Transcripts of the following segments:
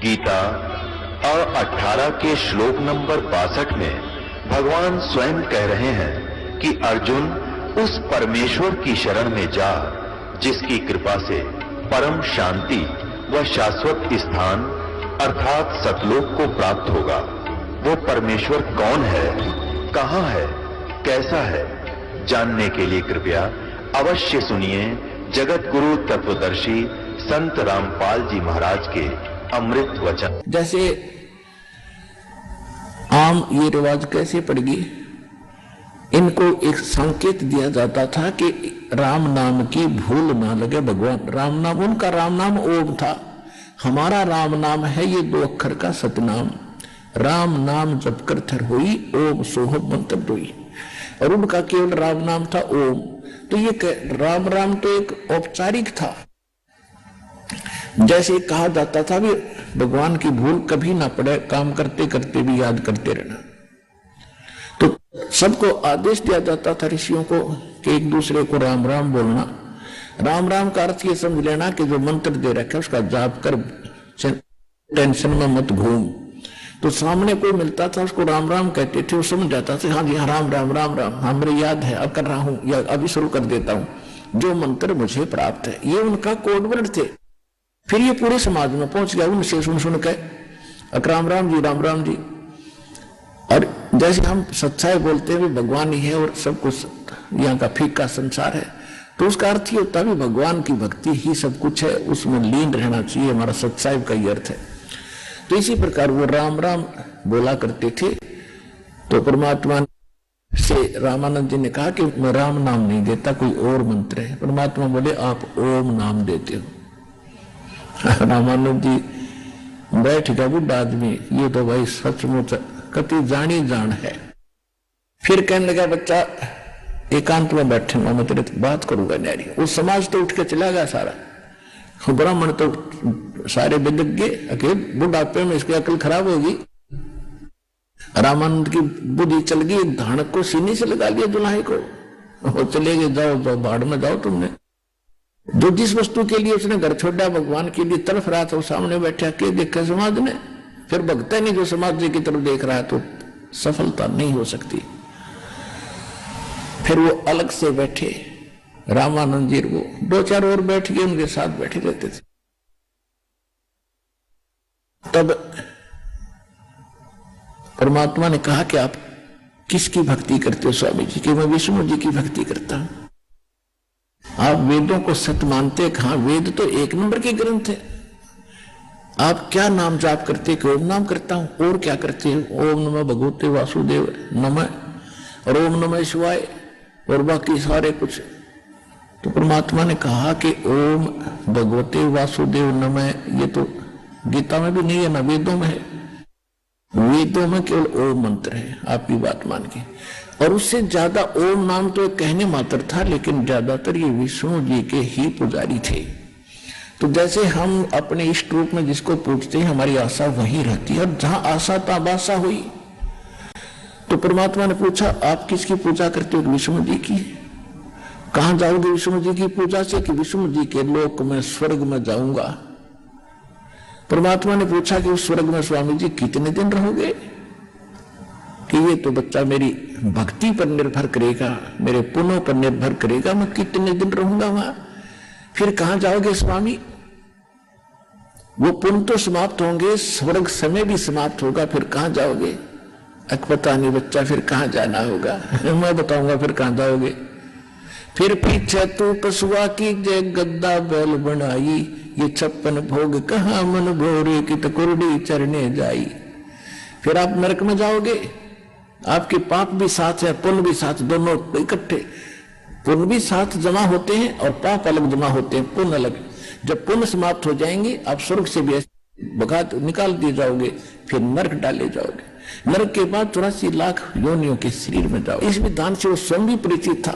गीता और 18 के श्लोक नंबर 62 में भगवान स्वयं कह रहे हैं कि अर्जुन उस परमेश्वर की शरण में जा जिसकी कृपा से परम शांति व शाश्वत स्थान अर्थात सतलोक को प्राप्त होगा। वो परमेश्वर कौन है, कहां है, कैसा है, जानने के लिए कृपया अवश्य सुनिए जगत गुरु तत्वदर्शी संत रामपाल जी महाराज के अमृत वचन। जैसे आम ये रिवाज कैसे पड़ गई, इनको एक संकेत दिया जाता था कि राम नाम की भूल ना लगे। भगवान राम नाम, उनका राम नाम ओम था, हमारा राम नाम है ये 2 अक्षर का सतनाम। राम नाम जप कर थर हुई, ओम सोहम मंत्र हुई, और उनका केवल राम नाम था ओम। तो ये राम राम तो एक औपचारिक था। जैसे कहा जाता था भी भगवान की भूल कभी ना पड़े, काम करते करते भी याद करते रहना। तो सबको आदेश दिया जाता था ऋषियों को कि एक दूसरे को राम राम बोलना। राम राम का अर्थ ये समझ लेना कि जो मंत्र दे रखा उसका जाप कर, टेंशन में मत घूम। तो सामने कोई मिलता था उसको राम राम कहते थे, वो समझ जाता था हाँ जी हाँ राम राम राम राम, हाँ मेरे याद है, अब कर रहा हूं या अभी शुरू कर देता हूं, जो मंत्र मुझे प्राप्त है। ये उनका कोड वर्ड थे। फिर ये पूरे समाज में पहुंच गया, उनसे सुन सुन के राम राम जी, राम राम जी। और जैसे हम सच्चाई बोलते हैं भगवान ही है और सब कुछ यहाँ का फीका संसार है, तो उसका अर्थ ये होता है भगवान की भक्ति ही सब कुछ है, उसमें लीन रहना चाहिए, हमारा सच्चाई का ये अर्थ है। तो इसी प्रकार वो राम राम बोला करते थे। तो परमात्मा से रामानंद जी ने कहा कि मैं राम नाम नहीं देता, कोई और मंत्र है। परमात्मा बोले आप ओम नाम देते हो। रामानंद जी बैठ गया, बुढ़ा आदमी, ये तो भाई सचमुच कति जानी जान है। फिर कहने लगा बच्चा एकांत में बैठे, मैं तेरे बात करूंगा न्यारी। उस समाज तो उठ के चला गया सारा, ब्राह्मण तो सारे बिदक गए, अकेले बुढ़ापे में इसकी अकल खराब होगी। रामानंद की बुद्धि चल गई, धानक को सीने से लगा लिया दुल्हे को, वो चले गए, जाओ जाओ बाढ़ में जाओ तुमने। जो जिस वस्तु के लिए उसने घर छोड़ा भगवान के लिए तड़फ रहा था, वो सामने बैठा के देखा समाज ने, फिर भगता नहीं जो समाज की तरफ देख रहा है तो सफलता नहीं हो सकती। फिर वो अलग से बैठे, रामानंद जी वो 2-4 और बैठ गए, उनके साथ बैठे रहते थे। तब परमात्मा ने कहा कि आप किसकी भक्ति करते हो स्वामी जी? कि मैं विष्णु जी की भक्ति करता हूं। आप वेदों को सत्य मानते? कहा वेद तो 1 नंबर के ग्रंथ है। आप क्या नाम जाप करते? कि ओम नाम करता हूं। और क्या करते हो? ओम नमः भगवते वासुदेव नमः और ओम नमः शिवाय और बाकी सारे कुछ। तो परमात्मा ने कहा कि ओम भगवते वासुदेव नमः, ये तो गीता में भी नहीं है ना वेदों में है। वेदों में केवल ओम मंत्र है, आपकी बात मान के। और उससे ज्यादा ओम नाम तो कहने मात्र था, लेकिन ज्यादातर ये विष्णु जी के ही पुजारी थे। तो जैसे हम अपने इष्ट रूप में जिसको पूजते हैं, हमारी आशा वही रहती है, और जहां आशा तब आशा हुई। तो परमात्मा ने पूछा आप किसकी पूजा करते हो? विष्णु जी की। कहां जाओगे विष्णु जी की पूजा से? कि विष्णु जी के लोक में स्वर्ग में जाऊंगा। परमात्मा ने पूछा कि उस स्वर्ग में स्वामी जी कितने दिन रहोगे? कि ये तो बच्चा मेरी भक्ति पर निर्भर करेगा, मेरे पुण्यों पर निर्भर करेगा, मैं कितने दिन रहूंगा वहां। फिर कहां जाओगे स्वामी? वो पुण्य तो समाप्त होंगे, स्वर्ग समय भी समाप्त होगा, फिर कहां जाओगे? पता नहीं बच्चा, फिर कहां जाना होगा? मैं बताऊंगा फिर कहां जाओगे। फिर पीछे तू पशुआ की जय गद्दा बैल बनाई, ये 56 भोग कहां मन भोरे की तकुरडी चरने जाई। फिर आप नरक में जाओगे, आपके पाप भी साथ है, पुण्य भी साथ, दोनों इकट्ठे। पुण्य भी साथ जमा होते हैं और पाप अलग जमा होते हैं, पुण्य अलग। जब पुण्य समाप्त हो जाएंगे आप स्वर्ग से भी भगा निकाल दिए जाओगे, फिर नरक डाले जाओगे। नरक के बाद 84 लाख योनियों के शरीर में जाओ। इस विधान से वो स्वयं भी परिचित था,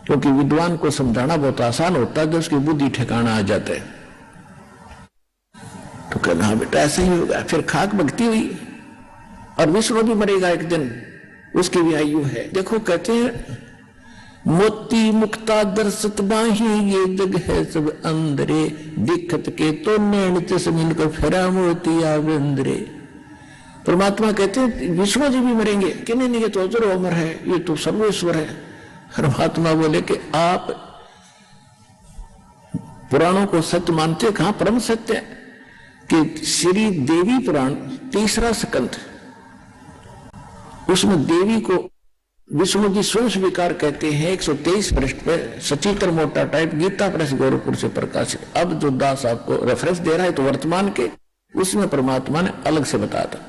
क्योंकि विद्वान को समझाना बहुत आसान होता है जब उसकी बुद्धि ठिकाना आ जाता है। तो कहना बेटा ऐसा ही होगा। फिर खाक भक्ति हुई, और विष्णु भी मरेगा एक दिन, उसकी भी आयु है। देखो कहते हैं मोती मुक्ता दर्शत बाही ये जग है सब अंदरे, दिक्कत के तो नैन चश्मिन को फेरा मोती आवेंद्रे। परमात्मा कहते हैं विष्णु जी भी मरेंगे कि नहीं, ये तो अजर अमर है, ये तो सर्वेश्वर है। परमात्मा बोले कि आप पुराणों को सत्य मानते, कहां परम सत्य है कि श्री देवी पुराण 3रा स्कंध, उसमें देवी को विष्णु जी स्वयं स्वीकार कहते हैं। 123 पृष्ठ पे सचित्र मोटा टाइप गीता प्रेस गोरखपुर से प्रकाशित। अब जो दास आपको रेफरेंस दे रहा है तो वर्तमान के, उसमें परमात्मा ने अलग से बताया था।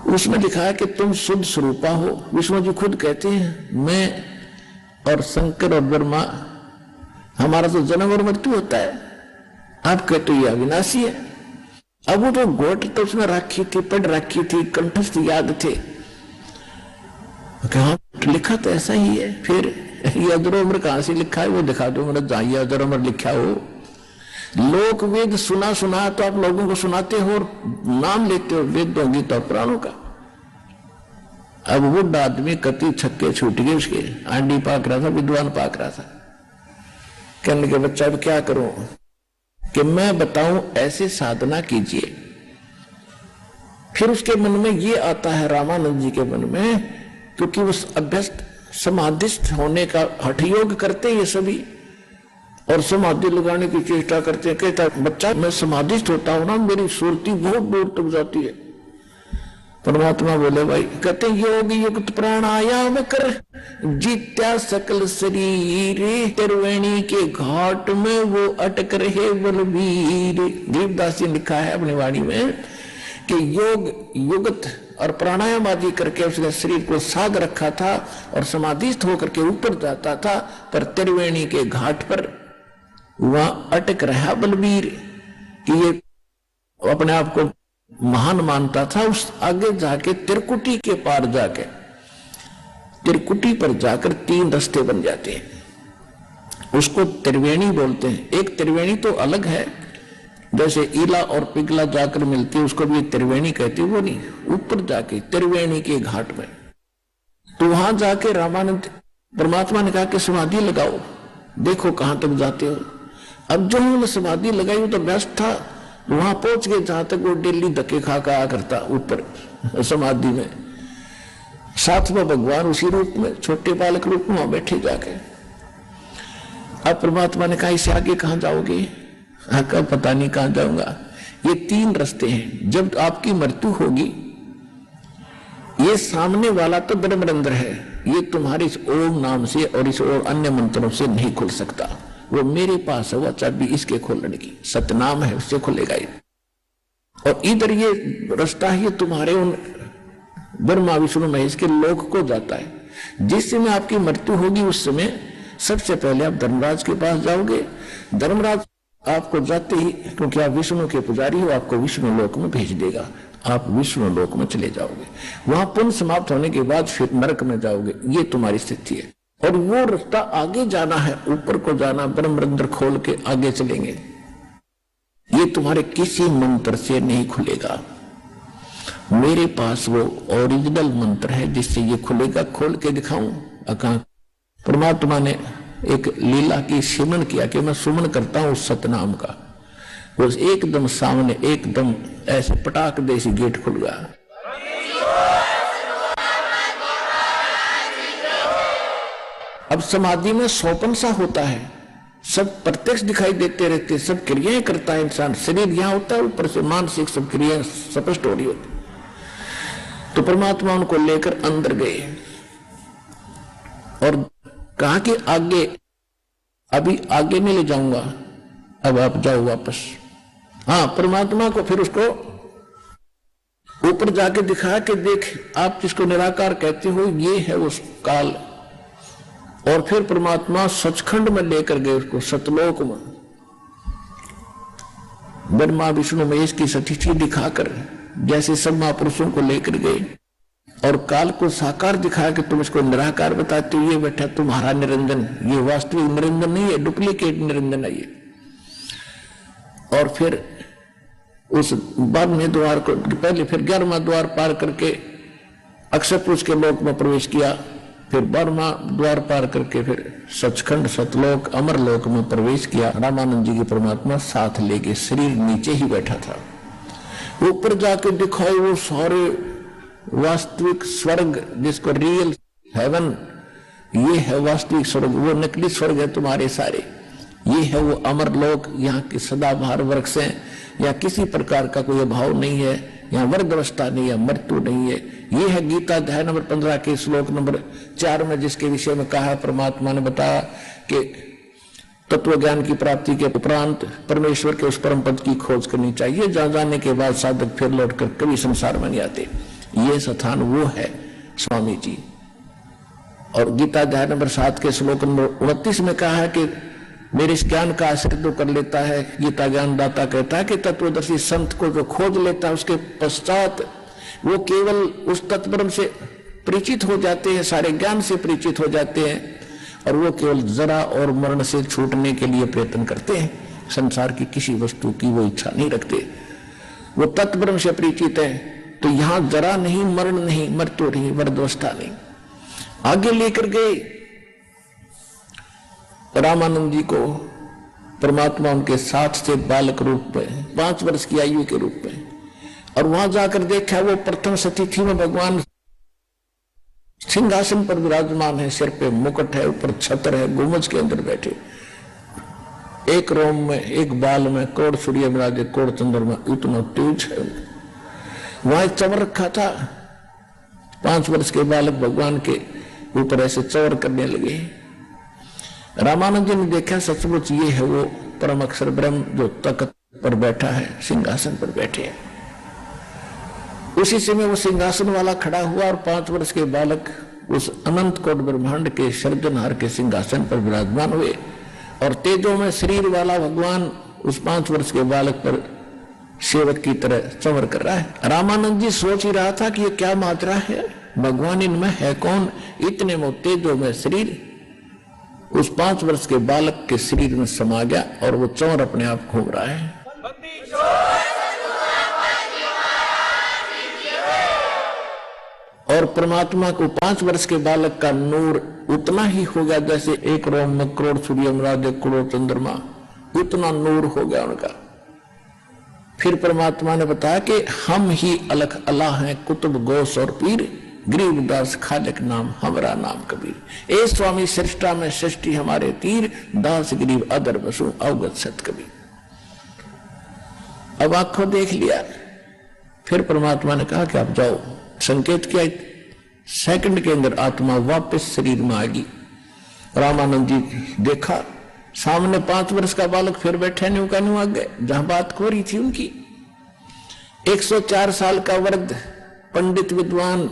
उसमें लिखा है कि तुम शुद्ध स्वरूपा हो। विष्णु जी खुद कहते हैं मैं और शंकर और ब्रह्मा, हमारा तो जन्म और मृत्यु होता है, आप कहते ये अविनाशी है। अब वो तो गोट तो उसमें राखी थी, पढ़ राखी थी, कंठस्थ याद थे, कहा लिखा तो ऐसा ही है। फिर ये अजर उम्र कहां से लिखा है वो दिखा दो, मतलब जहां ये अजर उम्र लिखा हो। लोक वेद सुना सुना तो आप लोगों को सुनाते हो और नाम लेते हो वेदों गीता और पुराणों का। अब वो आदमी कति छक्के छूट गए उसके, आंडी पाक रहा था, विद्वान पाक रहा था। कहने के बच्चा अब क्या करूं कि मैं बताऊं ऐसे साधना कीजिए। फिर उसके मन में ये आता है, रामानंद जी के मन में, क्योंकि वो अभ्यस्त समाधिस्थ होने का हठ योग करते ये सभी और समाधि लगाने की चेष्टा करते हैं। कहता बच्चा मैं समाधिस्थ होता हूं ना, मेरी सुरती बहुत दूर तक जाती है। परमात्मा बोले भाई, कहते योग युक्त प्राणायाम कर जीत्या सकल शरीर, त्रिवेणी के घाट में वो अटक रहे बलवीर। देवदास जी लिखा है अपनी वाणी में कि योग युगत और प्राणायाम आदि करके उसने शरीर को साध रखा था और समाधिस्थ होकर के ऊपर जाता था, पर त्रिवेणी के घाट पर वहां अटक रहा बलवीर कि ये अपने आप को महान मानता था। उस आगे जाके त्रिकुटी के पार जाके, त्रिकुटी पर जाकर 3 रास्ते बन जाते हैं, उसको त्रिवेणी बोलते हैं। एक त्रिवेणी तो अलग है, जैसे ईला और पिघला जाकर मिलती है उसको भी त्रिवेणी कहती है, वो नहीं, ऊपर जाके त्रिवेणी के घाट में। तो वहां जाके रामानंद परमात्मा ने कहा कि समाधि लगाओ, देखो कहां तक जाते हो। अब जो उन्होंने समाधि लगाई वो तो व्यस्त था, वहां पहुंच गए जहां तक वो डेली धक्के खा कर आया करता ऊपर समाधि में। साथ में भगवान उसी रूप में, छोटे बालक रूप में वहां बैठे जाके। अब परमात्मा ने कहा इससे आगे कहां जाओगे? कब पता नहीं कहां जाऊंगा। ये 3 रास्ते हैं। जब आपकी मृत्यु होगी, ये सामने वाला तो ब्रह्मरंध्र है, ये तुम्हारे इस ओम नाम से और इस और अन्य मंत्रों से नहीं खुल सकता। वो मेरे पास है, वो चाबी इसके खोलने की, सतनाम है, उससे खुलेगा ये। और इधर ये रास्ता है, ये तुम्हारे उन ब्रह्मा विष्णु महेश के लोक को जाता है। जिस समय आपकी मृत्यु होगी उस समय सबसे पहले आप धर्मराज के पास जाओगे। धर्मराज आपको जाते ही, क्योंकि आप विष्णु के पुजारी हो, आपको विष्णु लोक में भेज देगा। आप विष्णु लोक में चले जाओगे, वहां पुण्य समाप्त होने के बाद फिर नरक में जाओगे। ये तुम्हारी स्थिति है। और वो रास्ता आगे जाना है, ऊपर को जाना, ब्रह्मरंध्र खोल के आगे चलेंगे। ये तुम्हारे किसी मंत्र से नहीं खुलेगा। मेरे पास वो ओरिजिनल मंत्र है जिससे ये खुलेगा। खोल के दिखाऊं? अका परमात्मा ने एक लीला की सिमरन किया कि मैं सुमन करता हूं उस सतनाम का। वो एकदम सामने, एकदम ऐसे पटाख देसी गेट खुल गया। अब समाधि में सौपन सा होता है, सब प्रत्यक्ष दिखाई देते रहते, सब क्रियाएं करता है इंसान। शरीर यहां होता है, ऊपर से मानसिक सब क्रियाएं स्पष्ट हो रही होती। तो परमात्मा उनको लेकर अंदर गए और कहा कि आगे, अभी आगे नहीं ले जाऊंगा, अब आप जाओ वापस। हाँ, परमात्मा को फिर उसको ऊपर जाके दिखाया कि देख, आप जिसको निराकार कहते हो ये है उस काल। और फिर परमात्मा सचखंड में लेकर गए उसको, सतलोक में। ब्रह्मा विष्णु महेश की सतिथि दिखाकर जैसे सब महापुरुषों को लेकर गए और काल को साकार दिखाया कि तुम इसको निराकार बताते हो, ये बैठा तुम्हारा निरंजन, ये वास्तविक निरंजन नहीं है, डुप्लीकेट निरंजन है ये। और फिर उस 12वें द्वार को, पहले फिर 11वां द्वार पार करके अक्षय पुरुष के लोक में प्रवेश किया। फिर 12वां द्वार पार करके फिर सचखंड सतलोक अमरलोक में प्रवेश किया। रामानंद जी की परमात्मा साथ लेके, शरीर नीचे ही बैठा था। ऊपर जाके दिखाए वो सारे वास्तविक स्वर्ग, जिसको रियल हेवन, ये है वास्तविक स्वर्ग, वो नकली स्वर्ग है तुम्हारे सारे। ये है वो अमरलोक, यहाँ की सदाबहार वृक्ष है, यहाँ किसी प्रकार का कोई अभाव नहीं है, यहाँ वर्गवस्था नहीं है, मृत्यु नहीं है। ये है गीता अध्याय नंबर 15 के श्लोक नंबर 4 में, जिसके विषय में कहा परमात्मा ने बताया कि तत्व ज्ञान की प्राप्ति के उपरांत परमेश्वर के उस परम पद की खोज करनी चाहिए, जहां जाने के बाद साधक फिर लौटकर कभी संसार में नहीं आते। ये स्थान वो है स्वामी जी। और गीता अध्याय नंबर 7 के श्लोक नंबर 29 में कहा है कि मेरे इस ज्ञान का आश्रय तो कर लेता है, गीता ज्ञान दाता कहता है कि तत्वदर्शी संत को जो खोज लेता है, उसके पश्चात वो केवल उस तत्वब्रह्म से परिचित हो जाते हैं, सारे ज्ञान से परिचित हो जाते हैं, और वो केवल जरा और मरण से छूटने के लिए प्रयत्न करते हैं। संसार की किसी वस्तु की वो इच्छा नहीं रखते, वो तत्वब्रह्म से परिचित है। तो यहां जरा नहीं, मरण नहीं, मृत्यु नहीं, वर्गवस्था नहीं। आगे लेकर गए रामानंद जी को परमात्मा उनके साथ से बालक रूप में, 5 वर्ष की आयु के रूप में, और वहां जाकर देखा वो प्रथम सतिथि में भगवान सिंहासन पर विराजमान है, सिर पे मुकुट है, ऊपर छत्र है, गुंबज के अंदर बैठे, एक रोम में, एक बाल में कोड़ सूर्य विराजे, कोड़ चंद्रमा, इतना तेज है। वहां चवर रखा था, 5 वर्ष के बालक भगवान के ऊपर ऐसे चवर करने लगे। रामानंद जी ने देखा सचमुच ये है वो परम अक्षर ब्रह्म जो तख्त पर बैठा है, सिंहासन पर बैठे हैं। उसी समय वो सिंहासन वाला खड़ा हुआ और 5 वर्ष के बालक उस अनंत कोट ब्रह्मांड के सर्जनहार के सिंहासन पर विराजमान हुए, और तेजों में शरीर वाला भगवान उस 5 वर्ष के बालक पर सेवक की तरह चंवर कर रहा है। रामानंद जी सोच ही रहा था कि ये क्या मात्रा है, भगवान इनमें है कौन, इतने में तेजों में शरीर उस 5 वर्ष के बालक के शरीर में समा गया और वो चौर अपने आप घूम रहा है। और परमात्मा को 5 वर्ष के बालक का नूर उतना ही हो गया जैसे एक रोम में करोड़ सूर्य मिला करोड़ चंद्रमा, इतना नूर हो गया उनका। फिर परमात्मा ने बताया कि हम ही अलख अल्लाह हैं, कुतुब गौस और पीर, गरीबदास खालिक नाम हमारा नाम कबीर। ए स्वामी सृष्टा में सृष्टि हमारे तीर, दास गरीब अदर बसु अवगत सत कबीर। अब आंखों देख लिया। फिर परमात्मा ने कहा कि आप जाओ, संकेत किया, सेकंड के अंदर आत्मा वापस शरीर में आ गई। रामानंद जी देखा सामने 5 वर्ष का बालक फिर बैठे न्यू का न्यू आ गए, जहां बात हो रही थी उनकी। 104 साल का वृद्ध पंडित विद्वान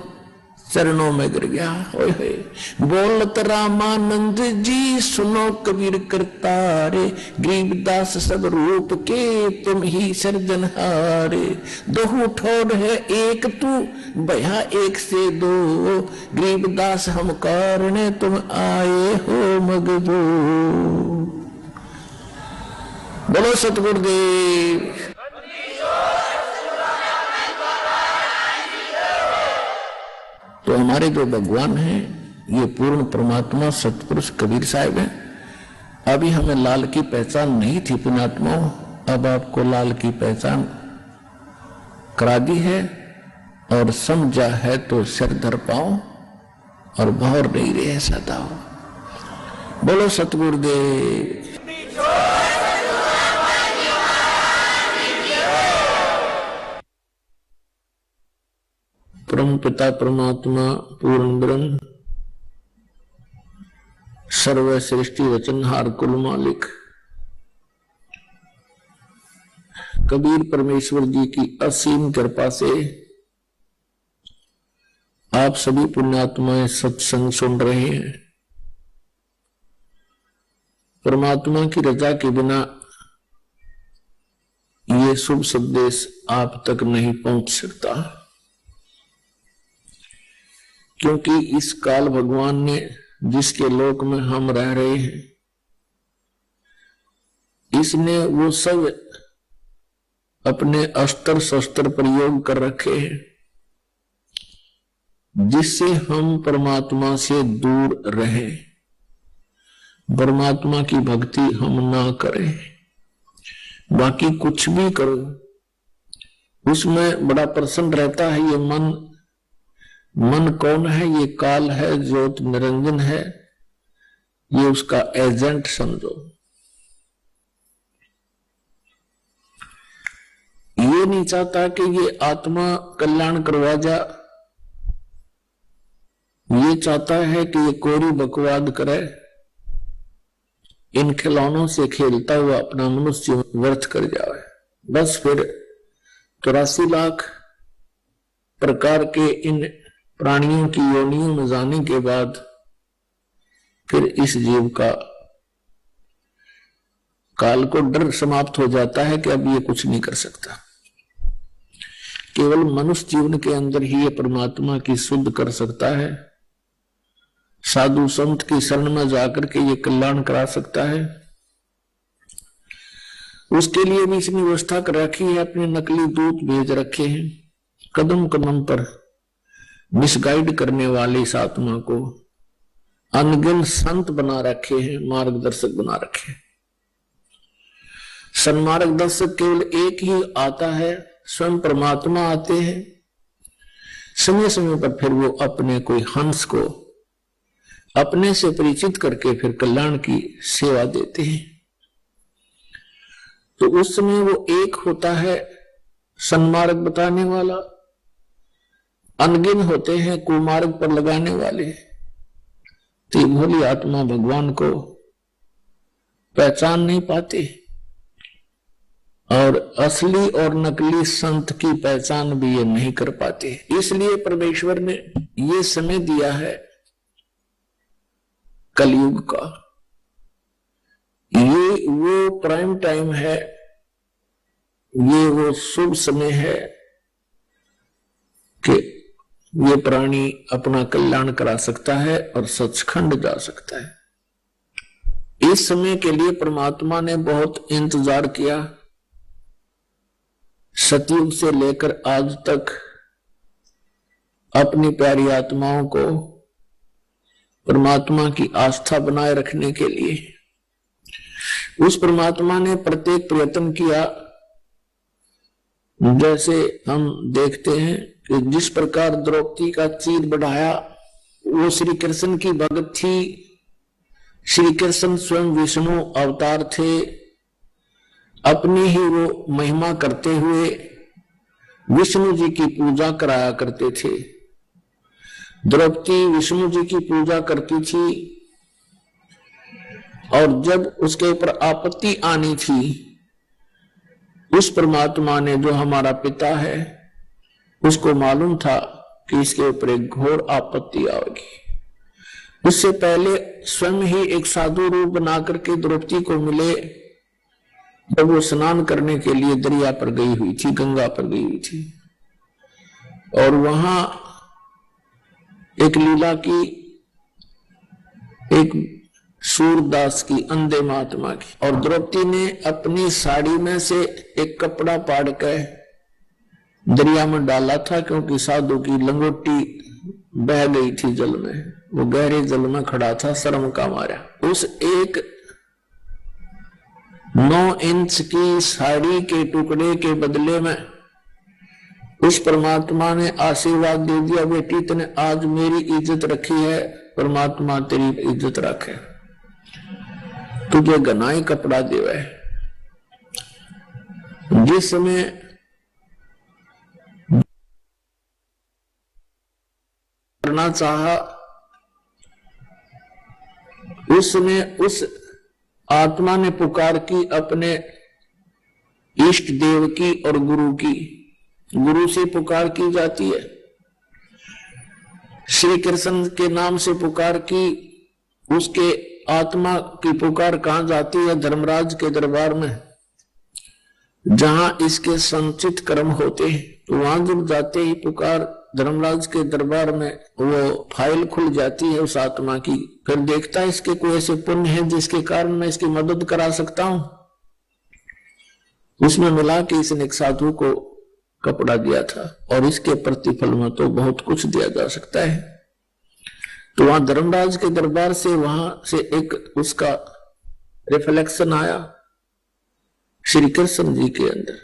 चरणों में गिर गया। होए होए बोलत रामानंद जी सुनो कबीर करतारे, गरीबदास सब रूप के तुम ही सर्जनहारे। दो ठोर है एक तू भया एक से दो, गरीबदास हम कारणे तुम आए हो मगजो। बोलो सतगुरुदेव। तो हमारे जो भगवान हैं ये पूर्ण परमात्मा सतपुरुष कबीर साहब हैं। अभी हमें लाल की पहचान नहीं थी पुण्यात्माओं, अब आपको लाल की पहचान करा दी है, और समझा है तो सिर धर पाओ और भौर नहीं रहे सदा हो। बोलो सतगुरुदेव। परम पिता परमात्मा पूर्ण ब्रह्म सर्व सृष्टि वचनहार कुल मालिक कबीर परमेश्वर जी की असीम कृपा से आप सभी पुण्यात्माएं सत्संग सुन रहे हैं। परमात्मा की रजा के बिना ये शुभ संदेश आप तक नहीं पहुंच सकता, क्योंकि इस काल भगवान ने जिसके लोक में हम रह रहे हैं, इसने वो सब अपने अस्त्र शस्त्र प्रयोग कर रखे हैं। जिससे हम परमात्मा से दूर रहें, परमात्मा की भक्ति हम ना करें। बाकी कुछ भी करो, उसमें बड़ा प्रसन्न रहता है ये मन। मन कौन है? ये काल है, ज्योत निरंजन है, ये उसका एजेंट समझो। ये नहीं चाहता कि ये आत्मा कल्याण करवा जा, ये चाहता है कि ये कोरी बकवाद करे, इन खिलौनों से खेलता हुआ अपना मनुष्य व्यर्थ कर जाए। बस फिर 84 लाख प्रकार के इन प्राणियों की योनियों में जाने के बाद फिर इस जीव का काल को डर समाप्त हो जाता है कि अब ये कुछ नहीं कर सकता। केवल मनुष्य जीवन के अंदर ही ये परमात्मा की शुद्ध कर सकता है, साधु संत की शरण में जाकर के ये कल्याण करा सकता है। उसके लिए भी इसने व्यवस्था कर रखी है, अपने नकली दूत भेज रखे हैं, कदम कदम पर मिसगाइड करने वाले इस आत्मा को अनगिन संत बना रखे हैं, मार्गदर्शक बना रखे हैं। सन्मार्गदर्शक केवल एक ही आता है, स्वयं परमात्मा आते हैं। समय समय पर फिर वो अपने कोई हंस को अपने से परिचित करके फिर कल्याण की सेवा देते हैं। तो उस समय वो एक होता है सन्मार्ग बताने वाला, अनगिन होते हैं कुमार्ग पर लगाने वाले। तो भोली आत्मा भगवान को पहचान नहीं पाते और असली और नकली संत की पहचान भी ये नहीं कर पाते। इसलिए परमेश्वर ने ये समय दिया है कलयुग का, ये वो प्राइम टाइम है, ये वो शुभ समय है कि ये प्राणी अपना कल्याण करा सकता है और सचखंड जा सकता है। इस समय के लिए परमात्मा ने बहुत इंतजार किया, सतयुग से लेकर आज तक अपनी प्यारी आत्माओं को परमात्मा की आस्था बनाए रखने के लिए उस परमात्मा ने प्रत्येक प्रयत्न किया। जैसे हम देखते हैं कि जिस प्रकार द्रौपदी का चीर बढ़ाया, वो श्री कृष्ण की भगत थी। श्री कृष्ण स्वयं विष्णु अवतार थे, अपनी ही वो महिमा करते हुए विष्णु जी की पूजा कराया करते थे। द्रौपदी विष्णु जी की पूजा करती थी और जब उसके ऊपर आपत्ति आनी थी, उस परमात्मा ने जो हमारा पिता है उसको मालूम था कि इसके ऊपर एक घोर आपत्ति आएगी। उससे पहले स्वयं ही एक साधु रूप बना करके द्रौपदी को मिले जब वो स्नान करने के लिए दरिया पर गई हुई थी, गंगा पर गई हुई थी, और वहां एक लीला की, एक सूरदास की, अंधे महात्मा की, और द्रौपदी ने अपनी साड़ी में से एक कपड़ा फाड़ कर दरिया में डाला था, क्योंकि साधु की लंगोटी बह गई थी जल में, वो गहरे जल में खड़ा था शर्म का मारा। उस एक 9 इंच की साड़ी के टुकड़े के बदले में उस परमात्मा ने आशीर्वाद दे दिया, बेटी तूने आज मेरी इज्जत रखी है, परमात्मा तेरी इज्जत रखे, तुझे गनाई कपड़ा देवे। जिस समय करना चाहा, उस समय उस आत्मा ने पुकार की अपने इष्ट देव की और गुरु की। गुरु से पुकार की जाती है, श्री कृष्ण के नाम से पुकार की, उसके आत्मा की पुकार कहां जाती है? धर्मराज के दरबार में, जहां इसके संचित कर्म होते हैं। तो वहां जब जाते ही पुकार धर्मराज के दरबार में, वो फाइल खुल जाती है उस आत्मा की। फिर देखता है इसके कोई ऐसे पुण्य है जिसके कारण मैं इसकी मदद करा सकता हूं। उसमें मिला कि इसने एक साधु को कपड़ा दिया था और इसके प्रतिफल में तो बहुत कुछ दिया जा सकता है। तो वहां धर्मराज के दरबार से वहां से एक उसका रिफ्लेक्शन आया श्री कृष्ण जी के अंदर।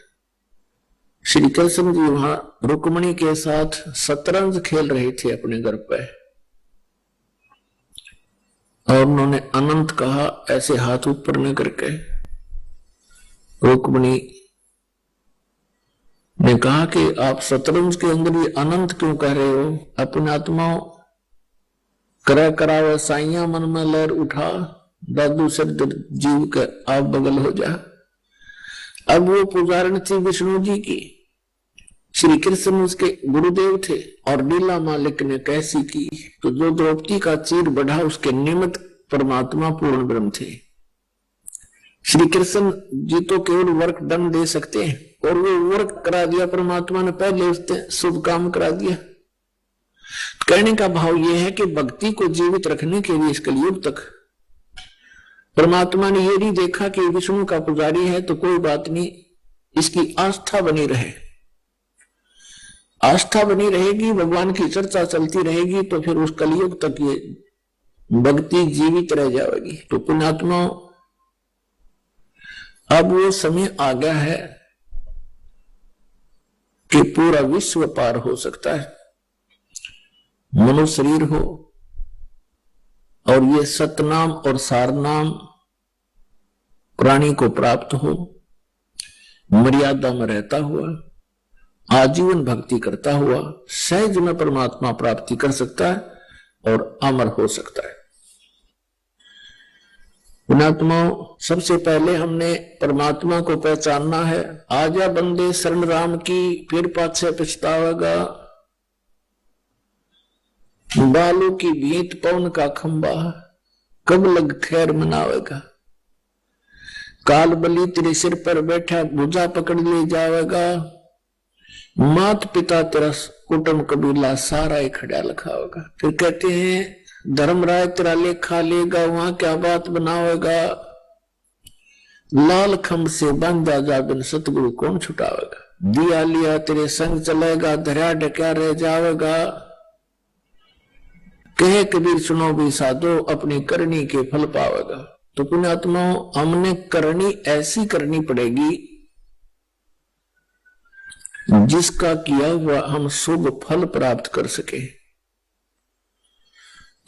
श्री कृष्ण जी वहां रुक्मिणी के साथ शतरंज खेल रहे थे अपने घर पे और उन्होंने अनंत कहा ऐसे हाथ ऊपर न करके। रुक्मिणी ने कहा कि आप शतरंज के अंदर ये अनंत क्यों कह रहे हो? अपने आत्मा करा कराव साइया मन में लहर उठा, दादू शब्द जीव के आप बगल हो जा। अब वो पुजारण थी विष्णु जी की, श्री कृष्ण उसके गुरुदेव थे और लीला मालिक ने कैसी की। तो जो द्रौपदी का चीर बढ़ा उसके निमित्त परमात्मा पूर्ण ब्रह्म थे। श्री कृष्ण जी तो केवल वर्क दंड दे सकते हैं और वो वर्क करा दिया परमात्मा ने, पहले उसने शुभ काम करा दिया। कहने का भाव यह है कि भक्ति को जीवित रखने के लिए इस कलयुग तक परमात्मा ने ये नहीं देखा कि विष्णु का पुजारी है तो कोई बात नहीं, इसकी आस्था बनी रहे। आस्था बनी रहेगी, भगवान की चर्चा चलती रहेगी तो फिर उस कलयुग तक ये भक्ति जीवित रह जाएगी। तो पुण्यात्मा अब वो समय आ गया है कि पूरा विश्व पार हो सकता है। मनुष्य शरीर हो और ये सतनाम और सारनाम प्राणी को प्राप्त हो, मर्यादा में रहता हुआ आजीवन भक्ति करता हुआ सहज में परमात्मा प्राप्ति कर सकता है और अमर हो सकता है। पुण्यात्मा, सबसे पहले हमने परमात्मा को पहचानना है। आजा बंदे शरण राम की, फिर पाछे पछतावेगा। बालों की भीत पवन का खंबा, कब लग खैर मनावेगा। काल बलि तेरे सिर पर बैठा, भुजा पकड़ ले जावेगा। मात पिता तेरा कुटुंब कबीला सारा ही खड़ा लिखावेगा। फिर कहते हैं धर्मराय तेरा लेखा लेगा, वहां क्या बात बनावेगा। लाल खंभ से बांधा जा बिन सतगुरु कौन छुटावेगा। दिया लिया तेरे संग चलेगा, धरा ढक्या रह जावेगा। कहे कबीर सुनो भी साधो, अपनी करनी के फल पावेगा। तो पुण्यात्माओं, हमने करनी ऐसी करनी पड़ेगी जिसका किया हुआ हम शुभ फल प्राप्त कर सके।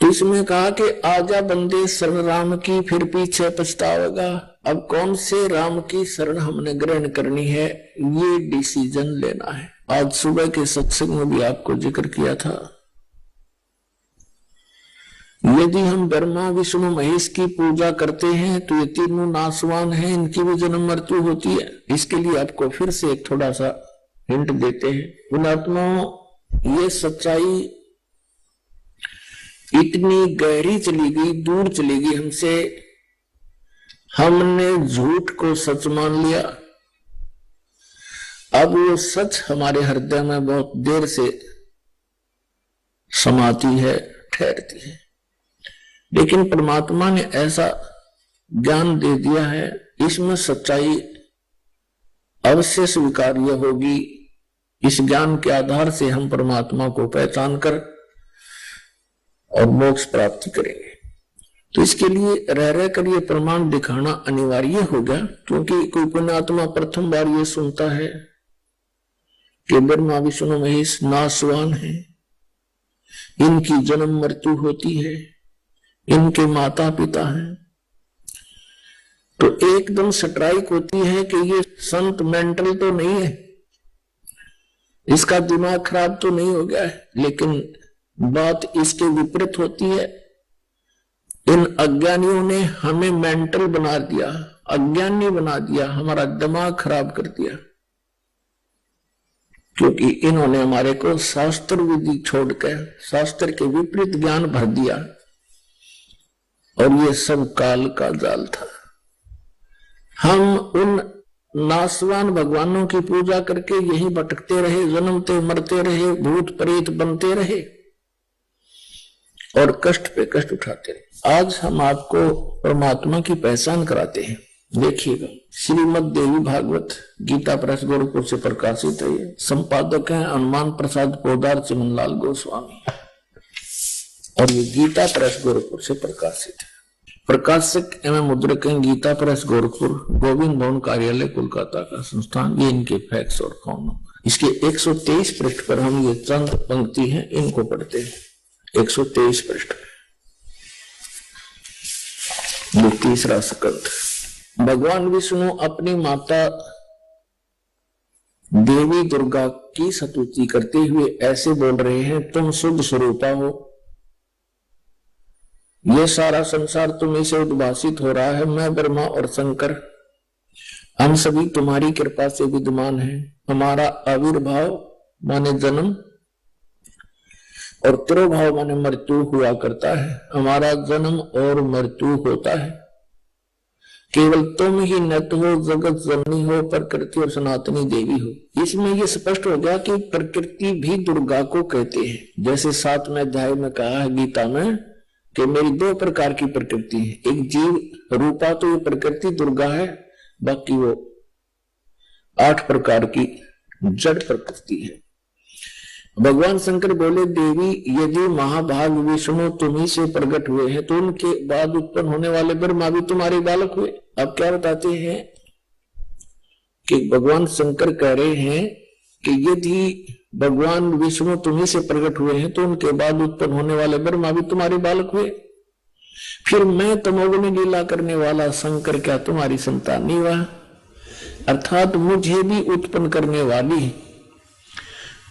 तो इसमें कहा कि आजा बंदे शरण राम की, फिर पीछे पछतावेगा। अब कौन से राम की शरण हमने ग्रहण करनी है, ये डिसीजन लेना है। आज सुबह के सत्संग में भी आपको जिक्र किया था, यदि हम ब्रह्मा विष्णु महेश की पूजा करते हैं तो ये तीनों नासवान हैं, इनकी भी जन्म मृत्यु होती है। इसके लिए आपको फिर से एक थोड़ा सा हिंट देते हैं। पुण्यात्माओं, ये सच्चाई इतनी गहरी चली गई, दूर चली गई हमसे, हमने झूठ को सच मान लिया। अब वो सच हमारे हृदय में बहुत देर से समाती है, ठहरती है। लेकिन परमात्मा ने ऐसा ज्ञान दे दिया है, इसमें सच्चाई अवश्य स्वीकार्य होगी। इस ज्ञान के आधार से हम परमात्मा को पहचान कर और मोक्ष प्राप्ति करेंगे। तो इसके लिए रह रह कर ये प्रमाण दिखाना अनिवार्य होगा, क्योंकि कोई पुण्यात्मा प्रथम बार ये सुनता है कि ब्रह्मा विष्णु महेश नासवान है, इनकी जन्म मृत्यु होती है, इनके माता पिता हैं, तो एकदम स्ट्राइक होती है कि ये संत मेंटल तो नहीं है, इसका दिमाग खराब तो नहीं हो गया है। लेकिन बात इसके विपरीत होती है। इन अज्ञानियों ने हमें मेंटल बना दिया, अज्ञानी बना दिया, हमारा दिमाग खराब कर दिया, क्योंकि इन्होंने हमारे को शास्त्र विधि छोड़कर शास्त्र के विपरीत ज्ञान भर दिया। और ये सब काल का जाल था। हम उन नासवान भगवानों की पूजा करके यही भटकते रहे, जन्मते मरते रहे, भूत प्रेत बनते रहे और कष्ट पे कष्ट उठाते रहे। आज हम आपको परमात्मा की पहचान कराते हैं। देखिएगा, श्रीमद् देवी भागवत गीता प्रेस गोरखपुर से प्रकाशित है। ये संपादक हैं हनुमान प्रसाद पोदार चिमनलाल गोस्वामी और ये गीता प्रेस गोरखपुर से प्रकाशित है। प्रकाशक एवं मुद्रक हैं गीता प्रेस गोरखपुर, गोविंद भवन कार्यालय कोलकाता का संस्थान। ये इनके फैक्स और फोन नंबर। इसके 123 पृष्ठ पर हम ये चंद पंक्ति हैं इनको पढ़ते हैं। 123 पृष्ठ ये तीसरा स्कंद। भगवान विष्णु अपनी माता देवी दुर्गा की स्तुति करते हुए ऐसे बोल रहे हैं, तुम शुद्ध स्वरूपा हो, यह सारा संसार तुम्हीं से उद्भासित हो रहा है। मैं ब्रह्मा और शंकर हम सभी तुम्हारी कृपा से विद्यमान हैं। हमारा आविर्भाव माने जन्म और तिरोभाव माने मृत्यु हुआ करता है। हमारा जन्म और मृत्यु होता है, केवल तुम ही नत हो, जगत जननी हो, प्रकृति और सनातनी देवी हो। इसमें यह स्पष्ट हो गया कि प्रकृति भी दुर्गा को कहते हैं। जैसे 7वें अध्याय में कहा है गीता में कि मेरी 2 प्रकार की प्रकृति है, एक जीव रूपा तो ये प्रकृति दुर्गा है, बाकी वो 8 प्रकार की जड़ प्रकृति है। भगवान शंकर बोले, देवी यदि महाभाग विष्णु तुम्ही से प्रकट हुए हैं तो उनके बाद उत्पन्न होने वाले ब्रह्मा भी तुम्हारे बालक हुए। अब क्या बताते हैं कि भगवान शंकर कह रहे हैं कि यदि भगवान विष्णु तुम्ही से प्रकट हुए हैं तो उनके बाद उत्पन्न होने वाले ब्रह्मा भी तुम्हारे बालक हुए। फिर मैं तमोगुणी लीला करने वाला शंकर क्या तुम्हारी संतान नहीं हुआ? अर्थात मुझे भी उत्पन्न करने वाली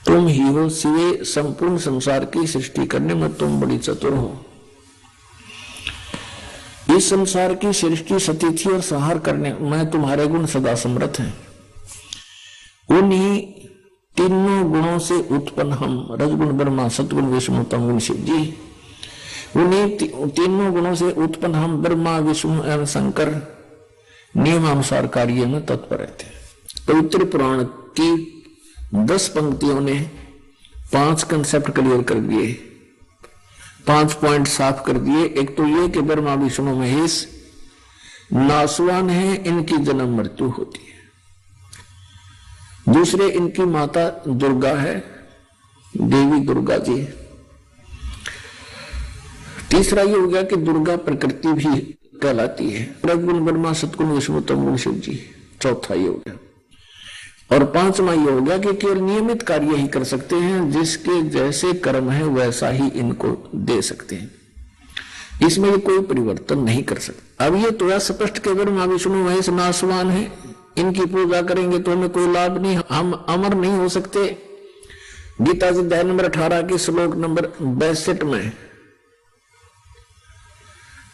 तुम ही हो। सिवे संपूर्ण संसार की सृष्टि करने में तुम बड़ी चतुर हो। इस संसार की सृष्टि सतिथि और संहार करने में तुम्हारे गुण सदा समर्थ हैं। उन्हीं तीनों गुणों से उत्पन्न हम रजगुण ब्रह्मा, सतगुण विष्णु, तमगुण शिव जी, उन्हीं तीनों गुणों से उत्पन्न हम ब्रह्मा, विष्णु एवं शंकर नियमानुसार कार्य में तत्पर रहते हैं। पवित्र पुराण की 10 पंक्तियों ने 5 कंसेप्ट क्लियर कर दिए, 5 पॉइंट साफ कर दिए। एक तो ये कि ब्रह्मा विष्णु महेश नासवान है, इनकी जन्म मृत्यु होती है। दूसरे, इनकी माता दुर्गा है, देवी दुर्गा जी। तीसरा ये हो गया कि दुर्गा प्रकृति भी कहलाती है, रजगुण ब्रह्मा, सतगुण विष्णु, तमगुण शिव जी। चौथा ये हो गया। और 5वां ये हो गया कि केवल नियमित कार्य ही कर सकते हैं, जिसके जैसे कर्म है वैसा ही इनको दे सकते हैं। इसमें ये कोई परिवर्तन नहीं कर सकते। अब ये तो स्पष्ट के ब्रह्मा विष्णु महेश नासवान है, इनकी पूजा करेंगे तो हमें कोई लाभ नहीं, हम अमर नहीं हो सकते। गीता जी अध्याय नंबर 18 के श्लोक नंबर 62 में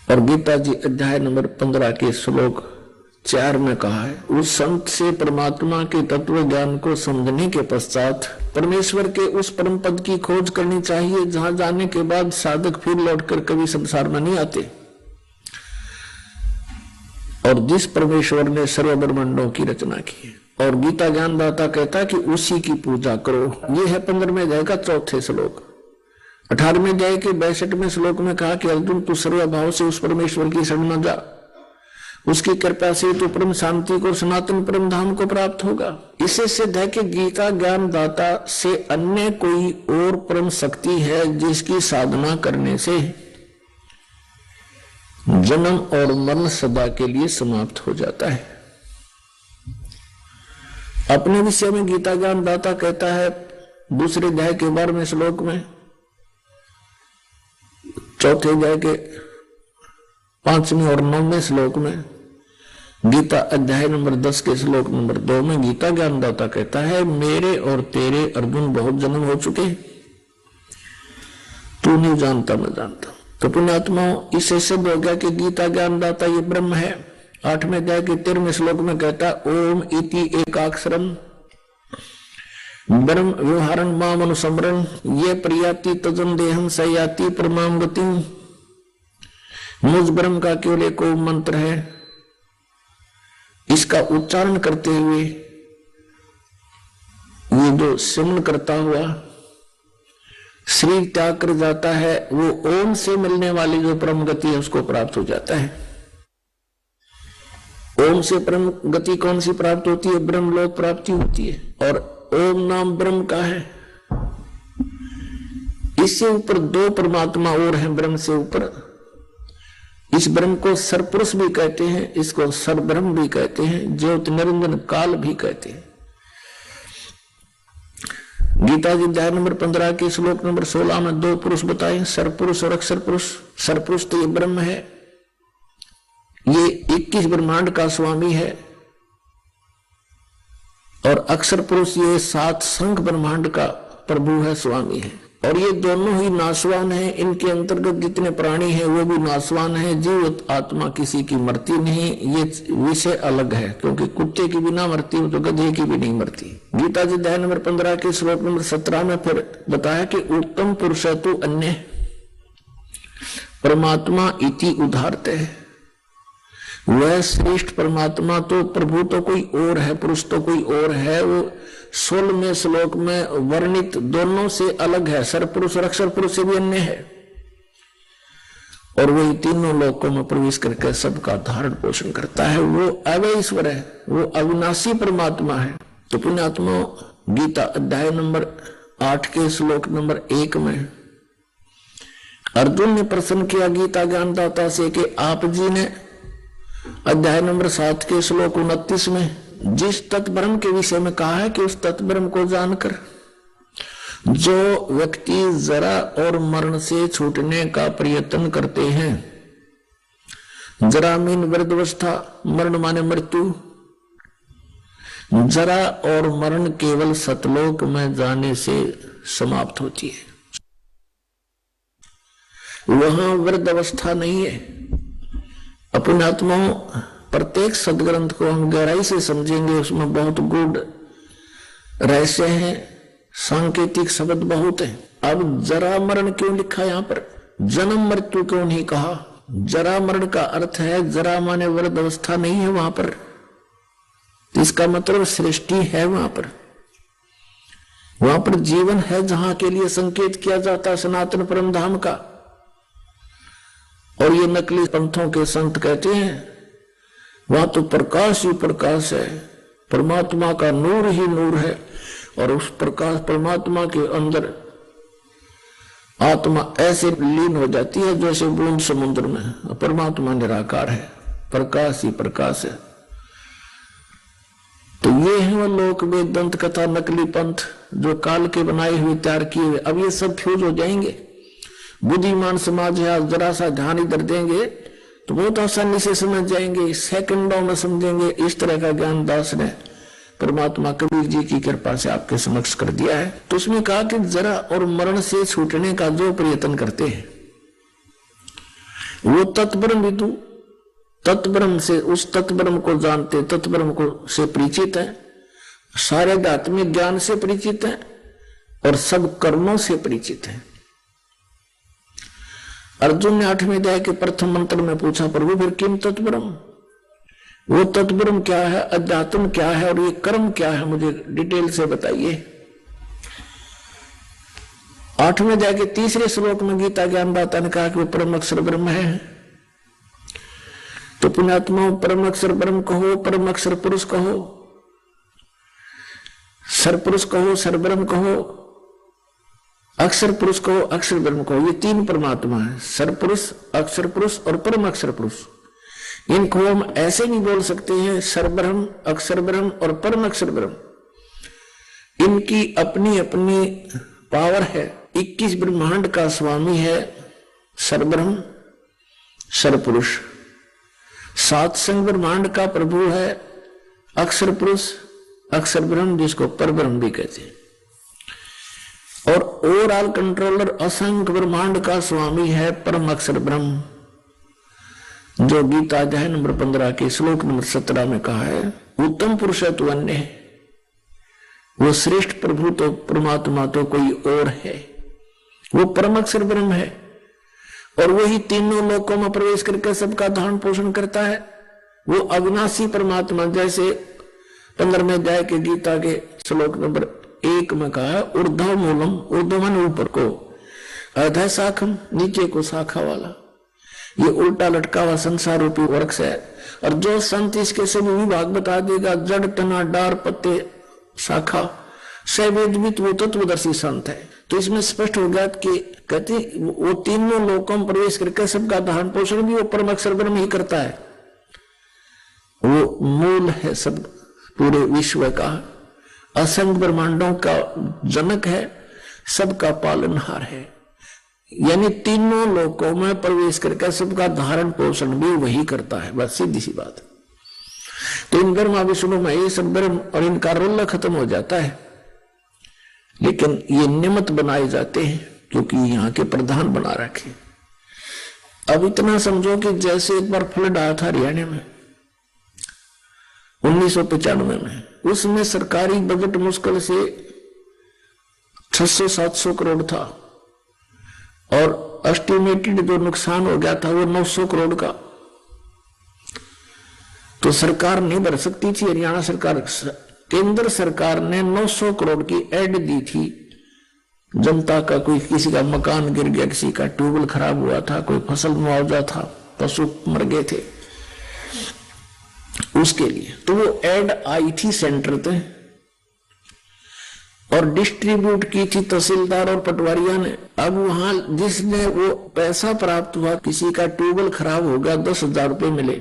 और गीता जी अध्याय नंबर 15 के श्लोक 4 में कहा है, उस संत से परमात्मा के तत्व ज्ञान को समझने के पश्चात परमेश्वर के उस परम पद की खोज करनी चाहिए, जहां जाने के बाद साधक फिर लौटकर कभी संसार में नहीं आते, और जिस परमेश्वर ने सर्व ब्रह्मांडों की रचना की है। और गीता ज्ञानदाता कहता है कि उसी की पूजा करो। यह है 15वें अध्याय का 4थे श्लोक। 18वें अध्याय के 62वें श्लोक में कहा कि अर्जुन तू सर्वभाव से उस परमेश्वर की शरण में जा, उसकी कृपा से तो परम शांति को, सनातन परम धाम को प्राप्त होगा। इससे सिद्ध है कि गीता ज्ञानदाता से अन्य कोई और परम शक्ति है जिसकी साधना करने से जन्म और मरण सदा के लिए समाप्त हो जाता है। अपने विषय में गीता ज्ञानदाता कहता है 2 अध्याय के 12वें श्लोक में, 4थे अध्याय के 5वें और 9वें श्लोक में, गीता अध्याय नंबर 10 के श्लोक नंबर 2 में गीता ज्ञानदाता कहता है, मेरे और तेरे अर्जुन बहुत जन्म हो चुके, तू नहीं जानता मैं जानता। तो पुण्यात्माओं, इससे सिद्ध हो गया कि गीता ज्ञानदाता ये ब्रह्म है। 8वें अध्याय के 13वें श्लोक में कहता ओम इति एकाक्षरम ब्रह्म व्यवहारं माम अनुसमरन् ये प्रियाति तजन देहम सयाति परमाम गतिम। मुझ ब्रह्म का केवल एक मंत्र है, इसका उच्चारण करते हुए ये जो सिमरन करता हुआ शरीर त्याग कर जाता है, वो ओम से मिलने वाली जो परम गति है उसको प्राप्त हो जाता है। ओम से परम गति कौन सी प्राप्त होती है? ब्रह्मलोक प्राप्ति होती है। और ओम नाम ब्रह्म का है। इससे ऊपर दो परमात्मा और हैं ब्रह्म से ऊपर। इस ब्रह्म को सरपुरुष भी कहते हैं, इसको सरब्रह्म भी कहते हैं, ज्योति निरंजन काल भी कहते हैं। गीता जी अध्याय नंबर 15 के श्लोक नंबर 16 में दो पुरुष बताए, सरपुरुष और अक्षर पुरुष। सरपुरुष तो ये ब्रह्म है, ये 21 ब्रह्मांड का स्वामी है। और अक्षर पुरुष ये 7 संख ब्रह्मांड का प्रभु है, स्वामी है। और ये दोनों ही नाशवान है। इनके अंतर्गत जितने प्राणी हैं वो भी नाशवान है। जीव आत्मा किसी की मरती नहीं, ये विषय अलग है। क्योंकि कुत्ते की भी ना मरती हो तो गधे की भी नहीं मरती। गीता जी अध्याय नंबर 15 के श्लोक नंबर 17 में फिर बताया कि उत्तम पुरुष तो अन्य परमात्मा इति उदाहरते है। वह श्रेष्ठ परमात्मा तो प्रभु तो कोई और है, पुरुष तो कोई और है। वो 16वें श्लोक में वर्णित दोनों से अलग है। सरपुरुष और अक्षर पुरुष से भी अन्य है। और वही तीनों लोकों में प्रवेश करके सबका धारण पोषण करता है। वो अव्यय ईश्वर है, वो अविनाशी परमात्मा है। तो पुण्यात्मा गीता अध्याय नंबर 8 के श्लोक नंबर 1 में अर्जुन ने प्रश्न किया गीता ज्ञानदाता से कि आप जी ने अध्याय नंबर 7 के श्लोक 29 में जिस तत्ब्रह्म के विषय में कहा है कि उस तत्ब्रह्म को जानकर जो व्यक्ति जरा और मरण से छूटने का प्रयत्न करते हैं, जरा मीन वृद्धावस्था, मरण माने मृत्यु, जरा और मरण केवल सतलोक में जाने से समाप्त होती है। वहां वृद्धावस्था नहीं है। अपने आत्माओं प्रत्येक सदग्रंथ को हम गहराई से समझेंगे, उसमें बहुत गूढ़ रहस्य है, सांकेतिक शब्द बहुत है। अब जरा मरण क्यों लिखा यहां पर? जन्म मृत्यु क्यों नहीं कहा? जरा मरण का अर्थ है जरा माने वृद्ध अवस्था नहीं है वहां पर। इसका मतलब सृष्टि है वहां पर जीवन है, जहां के लिए संकेत किया जाता सनातन परम धाम का। और ये नकली पंथों के संत कहते हैं वहां तो प्रकाश ही प्रकाश है, परमात्मा का नूर ही नूर है। और उस प्रकाश परमात्मा के अंदर आत्मा ऐसे लीन हो जाती है जैसे बूंद समुद्र में। परमात्मा निराकार है, प्रकाश ही प्रकाश है। तो ये है वो लोक वेद दंत कथा नकली पंथ जो काल के बनाए हुए तैयार किए हुए। अब ये सब फ्यूज हो जाएंगे। बुद्धिमान समाज है, जरा सा ध्यान इधर देंगे तो बहुत आसानी से समझ जाएंगे, सेकंडों में समझेंगे। इस तरह का ज्ञान दास ने परमात्मा कबीर जी की कृपा से आपके समक्ष कर दिया है। तो उसमें कहा कि जरा और मरण से छूटने का जो प्रयत्न करते हैं वो तत्ब्रह्म विदु, तत्ब्रह्म से उस तत्ब्रह्म को जानते, तत्ब्रह्म को से परिचित है, सारे आध्यात्मिक ज्ञान से परिचित है और सब कर्मों से परिचित है। अर्जुन ने 8वें अध्याय के प्रथम मंत्र में पूछा, प्रभु फिर किम तत्ब्रह्म? वो तत्ब्रह्म क्या है, अध्यात्म क्या है और ये कर्म क्या है, मुझे डिटेल से बताइए। 8वें अध्याय के 3रे श्लोक में गीता ज्ञानदाता ने कहा कि वो परम अक्षर ब्रह्म है। तो पुण्यात्मा परम अक्षर ब्रह्म कहो, परम अक्षर पुरुष कहो, सरपुरुष कहो, सरब्रह्म कहो, अक्षर पुरुष कहो, अक्षर ब्रह्म कहो, ये 3 परमात्मा है, सरपुरुष, अक्षर पुरुष और परम अक्षर पुरुष। इनको हम ऐसे नहीं बोल सकते हैं सरब्रह्म, अक्षर ब्रह्म और परम अक्षर ब्रह्म। इनकी अपनी अपनी पावर है। 21 ब्रह्मांड का स्वामी है सरब्रह्म, सरपुरुष। 7 संग ब्रह्मांड का प्रभु है अक्षर पुरुष, अक्षर ब्रह्म, जिसको परब्रह्म भी कहते हैं। और ओवरऑल कंट्रोलर असंख्य ब्रह्मांड का स्वामी है परम अक्षर ब्रह्म, जो गीता अध्याय नंबर 15 के श्लोक नंबर 17 में कहा है। उत्तम पुरुष तो अन्य है, वो श्रेष्ठ प्रभु तो परमात्मा तो कोई और है, वो परम अक्षर ब्रह्म है। और वही तीनों लोकों में प्रवेश करके सबका धारण पोषण करता है। वो अविनाशी परमात्मा, जैसे 15वें अध्याय के गीता के श्लोक नंबर 1 में कहा है, ऊर्ध्व मूलम, ऊर्ध्व मन ऊपर को, अधः शाखम नीचे को शाखा वाला। ये उल्टा लटका हुआ संसार रूपी वृक्ष है। और जो संत इसके सभी विभाग बता देगा, जड़ तना डार पत्ते शाखा सवेदवित, वो तत्वदर्शी संत है। तो इसमें स्पष्ट हो गया कि कहते वो तीनों लोकों में प्रवेश करके सबका धारण पोषण भी वो परम अक्षर ब्रह्म ही करता है। वो मूल है सब पूरे विश्व का, असंख्य ब्रह्मांडों का जनक है, सबका पालनहार है। यानी तीनों लोकों में प्रवेश करके सबका धारण पोषण भी वही करता है। बस सीधी सी बात। तो इन ब्रह्मा विष्णु में ये सब ब्रह्म और इनका रोल्ला खत्म हो जाता है, लेकिन ये निमित्त बनाए जाते हैं क्योंकि यहाँ के प्रधान बना रखे। अब इतना समझो कि जैसे एक बार फ्लड आया था हरियाणा में 1995 में, उसमें सरकारी बजट मुश्किल से 600-700 करोड़ था और एस्टिमेटेड जो नुकसान हो गया था वो 900 करोड़ का। तो सरकार नहीं भर सकती थी, हरियाणा सरकार, केंद्र सरकार ने 900 करोड़ की एड दी थी जनता का। कोई किसी का मकान गिर गया, किसी का ट्यूबवेल खराब हुआ था, कोई फसल मुआवजा था, पशु मर गए थे, उसके लिए। तो वो एड आई थी सेंटर पे और डिस्ट्रीब्यूट की थी तहसीलदार और पटवारिया ने। अब वहां जिसने वो पैसा प्राप्त हुआ, किसी का ट्यूबवेल खराब हो गया, 10,000 रुपए मिले,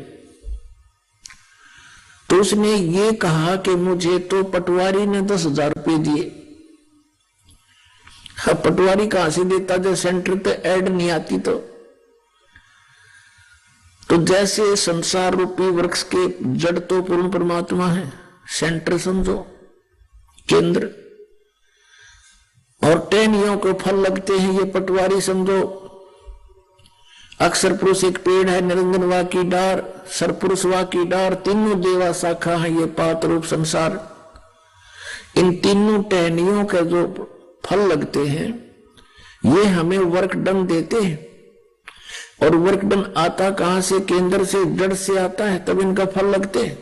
तो उसने ये कहा कि मुझे तो पटवारी ने 10,000 रुपए दिए। पटवारी कहां से देता जब सेंटर पे ऐड नहीं आती? तो जैसे संसार रूपी वृक्ष के जड़ तो पूर्ण परमात्मा है, सेंटर समझो केंद्र, और टहनियों को फल लगते हैं ये पटवारी समझो। अक्षर पुरुष एक पेड़ है, निरंजन वा की डार, सरपुरुष वा की डार, तीनों देवा शाखा है ये पात रूप संसार। इन तीनों टहनियों के जो फल लगते हैं ये हमें वर्क डन देते हैं। और वर्क डन आता कहां से? केंद्र से, जड़ से आता है, तब इनका फल लगते हैं।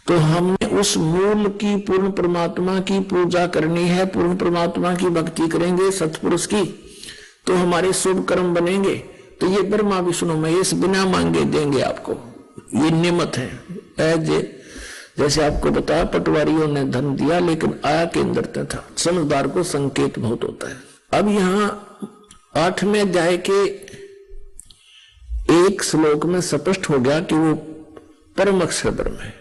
तो हमने उस मूल की पूर्ण परमात्मा की पूजा करनी है, पूर्ण परमात्मा की भक्ति करेंगे, सत्पुरुष की, तो हमारे शुभ कर्म बनेंगे। तो ये ब्रह्मा विष्णु महेश बिना मांगे देंगे आपको, ये नियमत है। जैसे आपको बताया पटवारियों ने धन दिया लेकिन आया केंद्र से था। समझदार को संकेत बहुत होता है। अब यहां 8वें अध्याय के एक श्लोक में स्पष्ट हो गया कि वो परम अक्षर ब्रह्म है।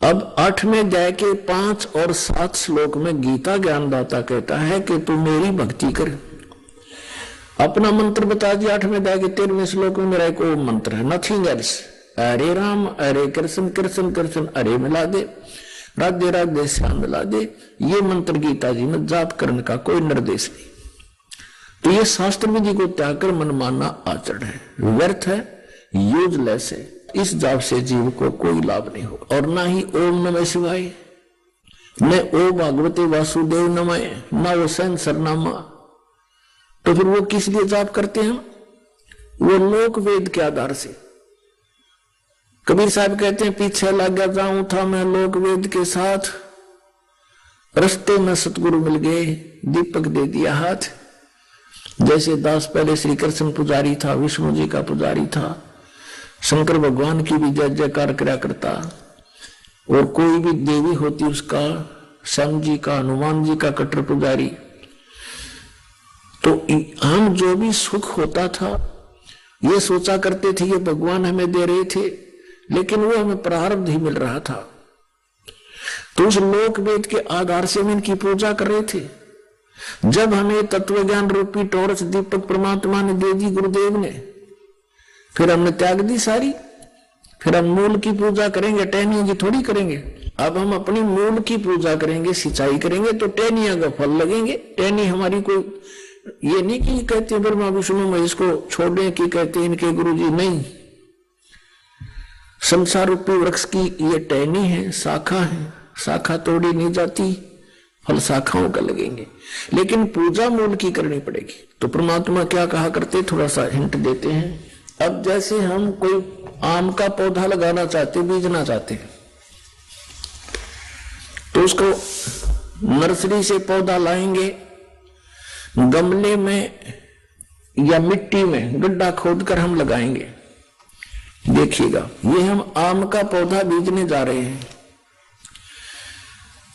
अब 8वें अध्याय के 5 और 7 श्लोक में गीता ज्ञानदाता कहता है कि तू मेरी भक्ति कर। अपना मंत्र बता दिया 8वें अध्याय के 13वें श्लोक में, मेरा एक और मंत्र है, नथिंग एल्स। हरे राम हरे कृष्ण कृष्ण कृष्ण हरे मिला दे, राधे राधे श्याम मिला दे। ये मंत्र गीता जी में जाप करने का कोई निर्देश नहीं। तो ये शास्त्र विधि को त्याग कर मनमाना आचरण है, व्यर्थ है, यूजलेस है। इस जाप से जीव को कोई लाभ नहीं हो। और ना ही ओम नमः शिवाय, न ओ भागवते वासुदेव नमः, ना वो सैन सरनामा। तो फिर वो किस लिए जाप करते हैं? वो लोक वेद के आधार से। कबीर साहब कहते हैं पीछे लग जाऊं था मैं लोक वेद के साथ, रस्ते में सतगुरु मिल गए, दीपक दे दिया हाथ। जैसे दास पहले श्री कृष्ण पुजारी था, विष्णु जी का पुजारी था, शंकर भगवान की भी जय जयकार करा करता, और कोई भी देवी होती उसका, श्याम जी का, हनुमान जी का कट्टर पुजारी। तो हम जो भी सुख होता था ये सोचा करते थे ये भगवान हमें दे रहे थे, लेकिन वो हमें प्रारब्ध ही मिल रहा था। तो उस लोक वेद के आधार से हम इनकी पूजा कर रहे थे। जब हमें तत्व ज्ञान रूपी टॉर्च दीपक परमात्मा ने दे दी गुरुदेव ने, फिर हमने त्याग दी सारी। फिर हम मूल की पूजा करेंगे, टहनियों की थोड़ी करेंगे। अब हम अपनी मूल की पूजा करेंगे, सिंचाई करेंगे तो टहनियों का फल लगेंगे। टहनी हमारी कोई ये नहीं कि कहते ब्रह्मा विष्णु में इसको छोड़ने की कहते इनके गुरुजी, नहीं। संसार रूपी वृक्ष की ये टहनी है, शाखा है, शाखा तोड़ी नहीं जाती, फल शाखाओं का लगेंगे। लेकिन पूजा मूल की करनी पड़ेगी। तो परमात्मा क्या कहा करते, थोड़ा सा हिंट देते हैं। अब जैसे हम कोई आम का पौधा लगाना चाहते, बीजना चाहते हैं, तो उसको नर्सरी से पौधा लाएंगे, गमले में या मिट्टी में गड्ढा खोदकर हम लगाएंगे। देखिएगा, ये हम आम का पौधा बीजने जा रहे हैं,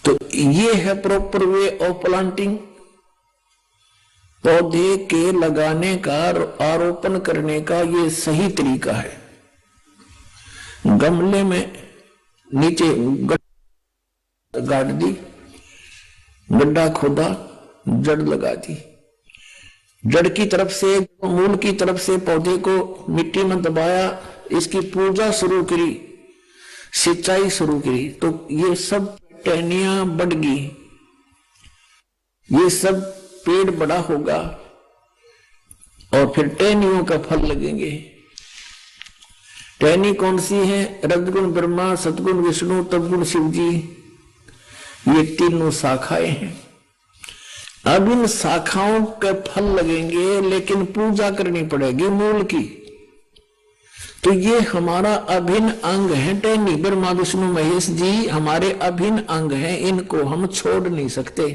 तो ये है प्रॉपर वे ऑफ प्लांटिंग। पौधे के लगाने का, आरोपण करने का ये सही तरीका है। गमले में नीचे गाड़ दी, गड्ढा खोदा, जड़ लगा दी, जड़ की तरफ से, मूल की तरफ से पौधे को मिट्टी में दबाया, इसकी पूजा शुरू करी, सिंचाई शुरू करी, तो ये सब टहनियां बढ़ गई, ये सब पेड़ बड़ा होगा और फिर टहनियों का फल लगेंगे। टहनी कौन सी है? रजगुण ब्रह्मा, सतगुण विष्णु, तपगुण शिव जी, ये तीनों शाखाएं हैं। अब इन शाखाओं के फल लगेंगे, लेकिन पूजा करनी पड़ेगी मूल की। तो ये हमारा अभिन्न अंग है। टहनी ब्रह्मा विष्णु महेश जी हमारे अभिन्न अंग हैं, इनको हम छोड़ नहीं सकते,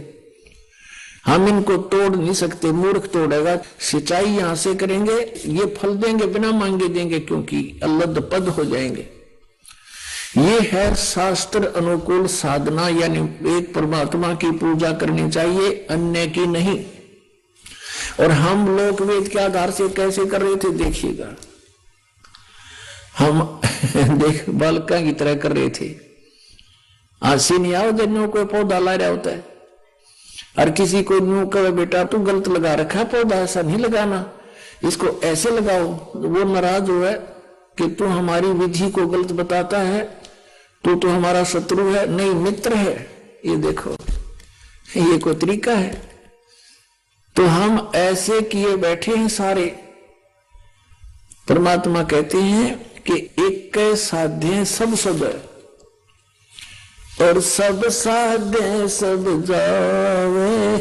हम इनको तोड़ नहीं सकते। मूर्ख तोड़ेगा। सिंचाई यहां से करेंगे, ये फल देंगे, बिना मांगे देंगे, क्योंकि अल्लद पद हो जाएंगे। ये है शास्त्र अनुकूल साधना, यानी एक परमात्मा की पूजा करनी चाहिए, अन्य की नहीं। और हम लोक वेद के आधार से कैसे कर रहे थे देखिएगा, हम देख बालका की तरह कर रहे थे। आसी नहीं आओ जन्यों कोई पौधा ला रहा होता है, और किसी को न्यू कहे बेटा तू गलत लगा रखा है पौधा, ऐसा नहीं लगाना, इसको ऐसे लगाओ, वो नाराज हुआ कि तू हमारी विधि को गलत बताता है, तो हमारा शत्रु है। नहीं, मित्र है। ये देखो, ये कोई तरीका है? तो हम ऐसे किए बैठे हैं सारे। परमात्मा कहते हैं कि एक साध्य सब सद, और सब साध्य सब जावे।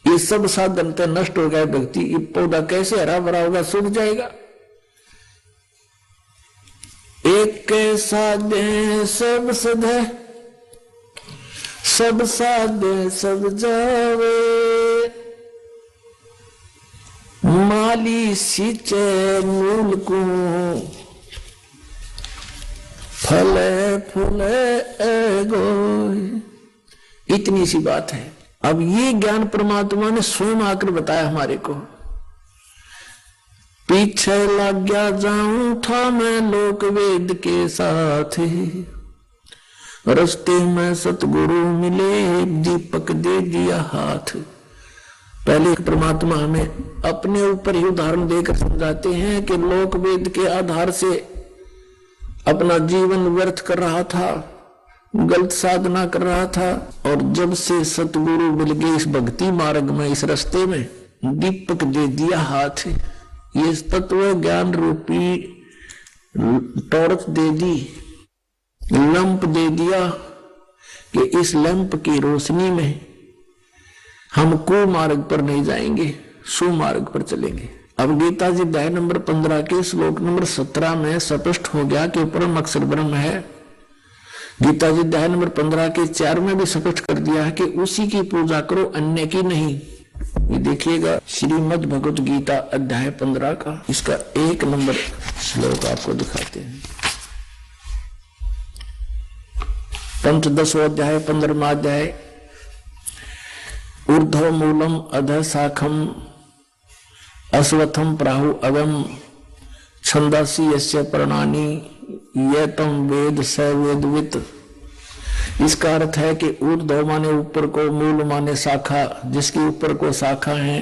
ये सब साधन तो नष्ट हो गया व्यक्ति, ये पौधा कैसे हरा भरा होगा? सूख जाएगा। एक साध्य सब सद, सब साध्य सब जावे। माली सींचे मूल को, फले फूले गो। इतनी सी बात है। अब ये ज्ञान परमात्मा ने स्वयं आकर बताया हमारे को। पीछे लग गया जाऊं था मैं लोक वेद के साथ, रस्ते में सतगुरु मिले दीपक दे दिया हाथ। पहले परमात्मा हमें अपने ऊपर ही उदाहरण देकर समझाते हैं कि लोक वेद के आधार से अपना जीवन व्यर्थ कर रहा था, गलत साधना कर रहा था, और जब से सतगुरु मिल गए इस भक्ति मार्ग में, इस रास्ते में, दीपक दे दिया हाथ। ये तत्व ज्ञान रूपी टॉर्च दे दी, लंप दे दिया कि इस लंप की रोशनी में हम कुमार्ग पर नहीं जाएंगे, सुमार्ग पर चलेंगे। अब गीता जी अध्याय नंबर 15 के श्लोक नंबर 17 में स्पष्ट हो गया कि परम अक्षर ब्रह्म है। गीता जी अध्याय नंबर 15 के 4 में भी स्पष्ट कर दिया है कि उसी की पूजा करो, अन्य की नहीं। ये देखिएगा श्रीमद् भगवत गीता अध्याय 15 का, इसका 1 नंबर श्लोक आपको दिखाते हैं। पंचदशो अध्याय 15वां अध्याय। ऊर्ध्व मूलम अधः शाखम अश्वत्थम प्राहु अगम छंदासी यस्य पर्णानि ये तम वेद स वेदवित। इसका अर्थ है कि ऊर्ध्व माने ऊपर को, मूल माने शाखा, जिसके ऊपर को शाखा है,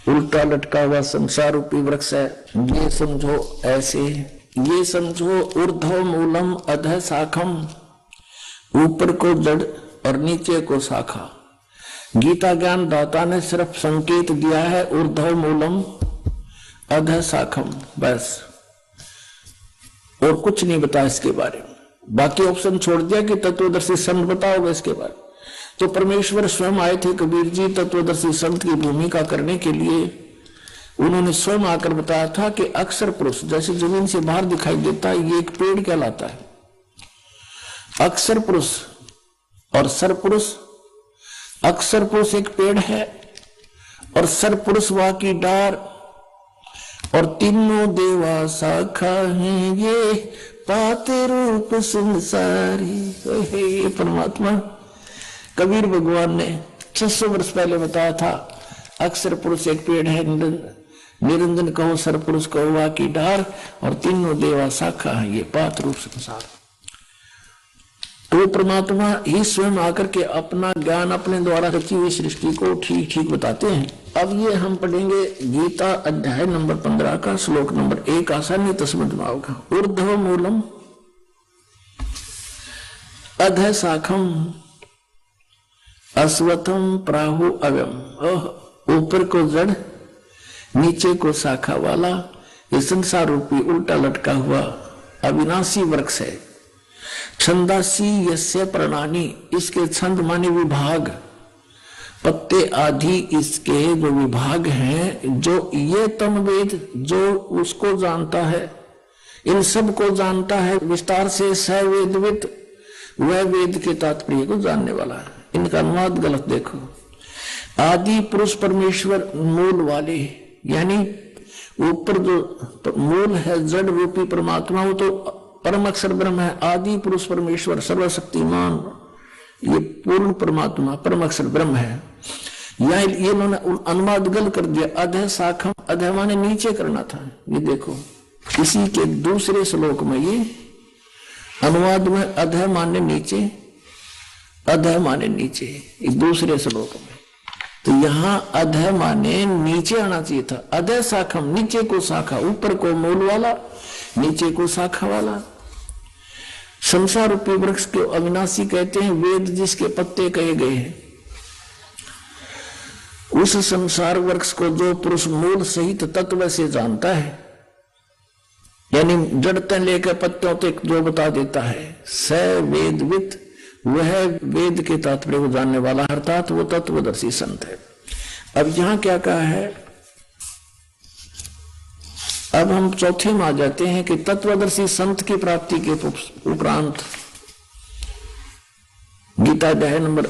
उल्टा लटका हुआ संसार रूपी वृक्ष है। ये समझो ऐसे, ये समझो ऊर्ध्व मूलम अधः शाखम, ऊपर को जड़ और नीचे को शाखा। गीता ज्ञान दाता ने सिर्फ संकेत दिया है ऊर्ध्व मूलम अधः शाखम, बस, और कुछ नहीं बताया इसके बारे में। बाकी ऑप्शन छोड़ दिया कि तत्वदर्शी संत बताओगे इसके बारे। तो परमेश्वर स्वयं आए थे कबीर जी तत्वदर्शी संत की भूमिका करने के लिए। उन्होंने स्वयं आकर बताया था कि अक्षर पुरुष जैसे जमीन से बाहर दिखाई देता है, ये एक पेड़ कहलाता है। अक्षर पुरुष और सर पुरुष। अक्षर पुरुष एक पेड़ है और सरपुरुष वा की डार और तीनों देवा शाखा हैं, ये पाते रूप संसारी। ये परमात्मा कबीर भगवान ने 600 वर्ष पहले बताया था। अक्षर पुरुष एक पेड़ है, निरंजन कहो सरपुरुष कहो वा की डार और तीनों देवा शाखा है, ये पात रूप संसार। तो परमात्मा ही स्वयं आकर के अपना ज्ञान अपने द्वारा रची हुई सृष्टि को ठीक ठीक बताते हैं। अब ये हम पढ़ेंगे गीता अध्याय नंबर 15 का श्लोक नंबर 1 आसानी तस्मद का। ऊर्ध्व मूलम अध शाखम अश्वत्थम प्राहु अव्यम। ऊपर को जड़ नीचे को शाखा वाला ये संसार रूपी उल्टा लटका हुआ अविनाशी वृक्ष है। छंदासी यस्य प्रणानी, इसके छंद माने विभाग, पत्ते आदि इसके जो विभाग हैं, जो ये तम वेद जो उसको जानता है, इन सब को जानता है विस्तार से। स वेदवित, वह वेद के तात्पर्य को जानने वाला है। इनका अनुवाद गलत देखो। आदि पुरुष परमेश्वर मूल वाले, यानी ऊपर जो मूल है जड़ रूपी परमात्मा, वो तो परम अक्षर ब्रह्म है। आदि पुरुष परमेश्वर सर्वशक्तिमान, ये पूर्ण परमात्मा परम अक्षर ब्रह्म है। या ये उन्होंने अनुवाद गलत कर दिया। अध शाखम, अध माने नीचे करना था। ये देखो इसी के दूसरे श्लोक में ये अनुवाद में अध माने नीचे, अध माने नीचे, इस दूसरे श्लोक में। तो यहां अध माने नीचे आना चाहिए था। अध शाखम, नीचे को शाखा, ऊपर को मूल वाला, नीचे को शाखा वाला। संसार रूपी वृक्ष को अविनाशी कहते हैं। वेद जिसके पत्ते कहे गए हैं, उस संसार वृक्ष को जो पुरुष मूल सहित तत्व से जानता है, यानी जड़ते लेकर पत्तों तक जो बता देता है, स वेदवित, वह वेद के तात्पर्य को जानने वाला, अर्थात वो तत्वदर्शी संत है। अब यहां क्या कहा है, अब हम चौथे में आ जाते हैं कि तत्वदर्शी संत की प्राप्ति के उपरांत गीता अध्याय नंबर